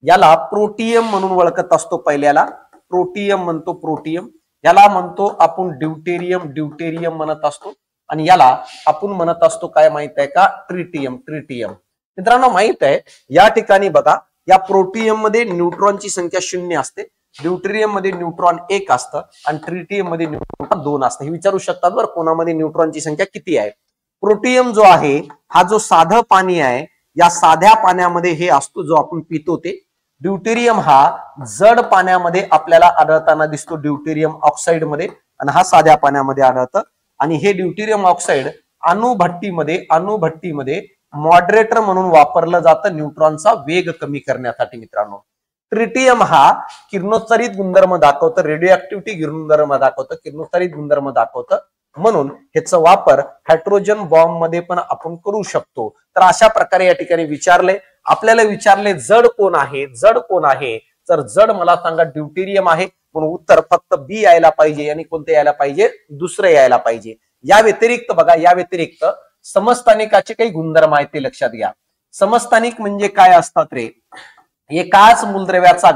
[SPEAKER 1] याला प्रोटियम म्हणून ओळखत असतो. पहिल्याला प्रोटियम म्हणतो, प्रोटियम. याला म्हणतो आपण ड्यूटेरियम म्हणत असतो. आणि याला आपण म्हणत असतो काय माहित आहे का? ट्रिटियम. मित्रांनो माहित आहे, या ठिकाणी बघा या प्रोटियम मध्ये न्यूट्रॉनची संख्या 0 असते, ड्यूटेरियम मध्ये न्यूट्रॉन 1 असतं, आणि ट्रिटियम मध्ये न्यूट्रॉन 2 असतं. हे विचारू शकतात बरं, कोणामध्ये न्यूट्रॉनची संख्या किती आहे. प्रोटियम जो आहे हा जो साधं पाणी आहे, या साध्या पाण्यामध्ये हे असतो जो आपण पितो ते. ड्यूटेरियम हा जड पाण्यामध्ये आपल्याला आढळताना दिसतो, ड्यूटेरियम ऑक्साईड मध्ये, आणि हा साध्या पाण्यामध्ये आढळतं. आणि हे ड्यूटेरियम ऑक्साईड अणुभट्टीमध्ये मॉडरेटर म्हणून वापरलं जातं न्यूट्रॉनचा वेग कमी करण्यासाठी मित्रांनो. ट्रिटियम हा किरणोत्सर्जित गुणधर्म दाखवतं, रेडिओ ऍक्टिव्हिटी गुणधर्म दाखवतं, किरणोत्सर्जित गुणधर्म दाखवतं. म्हणून ह्याचा वापर हायड्रोजन बॉम्ब मध्ये पण आपण करू शकतो. तर अशा प्रकारे या ठिकाणी विचारले, आपल्याला विचारले जड कोण आहे? तर जड मला सांगा ड्यूटेरियम आहे. म्हणून उत्तर फक्त बी यायला पाहिजे. आणि कोणतं यायला पाहिजे? दुसरं यायला पाहिजे. या व्यतिरिक्त बघा, या व्यतिरिक्त समस्थानिकाचे काही गुणधर्म आहेत ते लक्षात घ्या. समस्थानिक म्हणजे काय असतात रे? एकाच मूलद्रव्याचा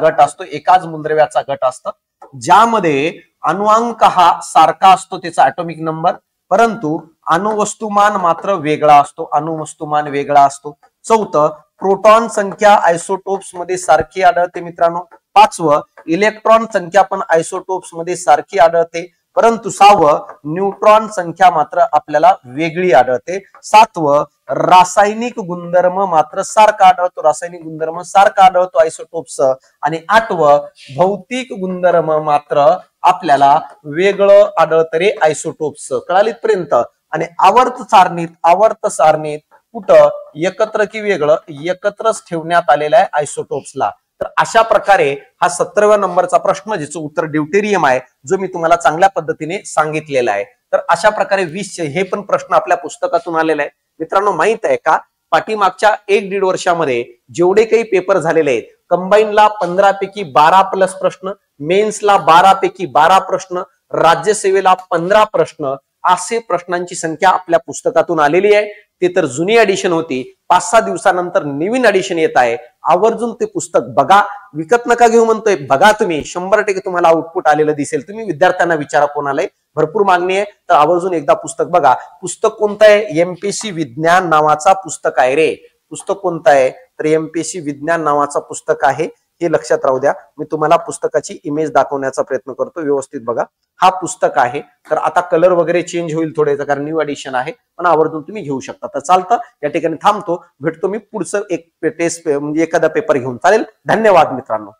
[SPEAKER 1] गट असतो, ज्यामध्ये अणुअंक हा सारखा असतो, त्याचा ऍटॉमिक नंबर, परंतु अणुवस्तुमान मात्र वेगळा असतो. चौथं, प्रोटॉन संख्या आयसोटोप्स मध्ये सारखी आढळते मित्रांनो. 5वं, इलेक्ट्रॉन संख्या पण आयसोटोप्स मध्ये सारखी आढळते, परंतु 6वं, न्यूट्रॉन संख्या मात्र आपल्याला वेगळी आढळते. 7वं, रासायनिक गुणधर्म मात्र सारखा आढळतो आयसोटोप्स. आणि 8वं, भौतिक गुणधर्म मात्र आपल्याला वेगळं आढळतं रे आयसोटोप्स. कळाली पर्यंत. आणि आवर्त सारणीत कुठं एकत्र की वेगळं? एकत्रच ठेवण्यात आलेलं आहे आयसोटोप्सला. तर अशा प्रकारे हा 17व्या नंबरचा प्रश्न, ज्याचं उत्तर ड्यूटेरियम आहे, जो मी तुम्हाला चांगल्या पद्धतीने सांगितलेला आहे. तर अशा प्रकारे 20 हे पण प्रश्न आपल्या पुस्तकातून आलेला आहे. मित्रांनो माहित आहे का, पाठीमागच्या 1-1.5 वर्षामध्ये जेवढे काही पेपर झालेले आहेत, कंबाईनला 15 पैकी 12 प्लस प्रश्न, मेन्सला 12 पैकी 12 प्रश्न, राज्यसेवेला 15 प्रश्न, असे प्रश्नांची संख्या आपल्या पुस्तकातून आलेली आहे. ते तर जुनी एडिशन होती. 5-6 दिवसानंतर नवीन एडिशन येत आहे. आवर्जून ते पुस्तक बघा. विकत नका घेऊ म्हणतोय, बघा तुम्ही. 100% तुम्हाला आउटपुट आलेलं दिसेल. तुम्ही विद्यार्थ्यांना विचारा कोणालाही. भरपूर मागणी आहे, तर आवर्जून एकदा पुस्तक बघा. पुस्तक कोणतं आहे? एमपीएससी विज्ञान नावाचा पुस्तक आहे रे. पुस्तक कोणतं आहे? तर एमपीएससी विज्ञान नावाचा पुस्तक आहे. हे लक्षात राहू द्या. मी तुम्हाला पुस्तकाची इमेज दाखवण्याचा प्रयत्न करतो. व्यवस्थित बघा. हा पुस्तक आहे. तर आता कलर वगैरे चेंज होईल थोडे, कारण न्यू एडिशन आहे, पण आवर्जून तुम्ही घेऊ शकता. तर चालतं, या ठिकाणी थांबतो. भेटतो मी पुढचं एक टेस्ट म्हणजे एखादा पेपर घेऊन. चालेल. धन्यवाद मित्रांनो.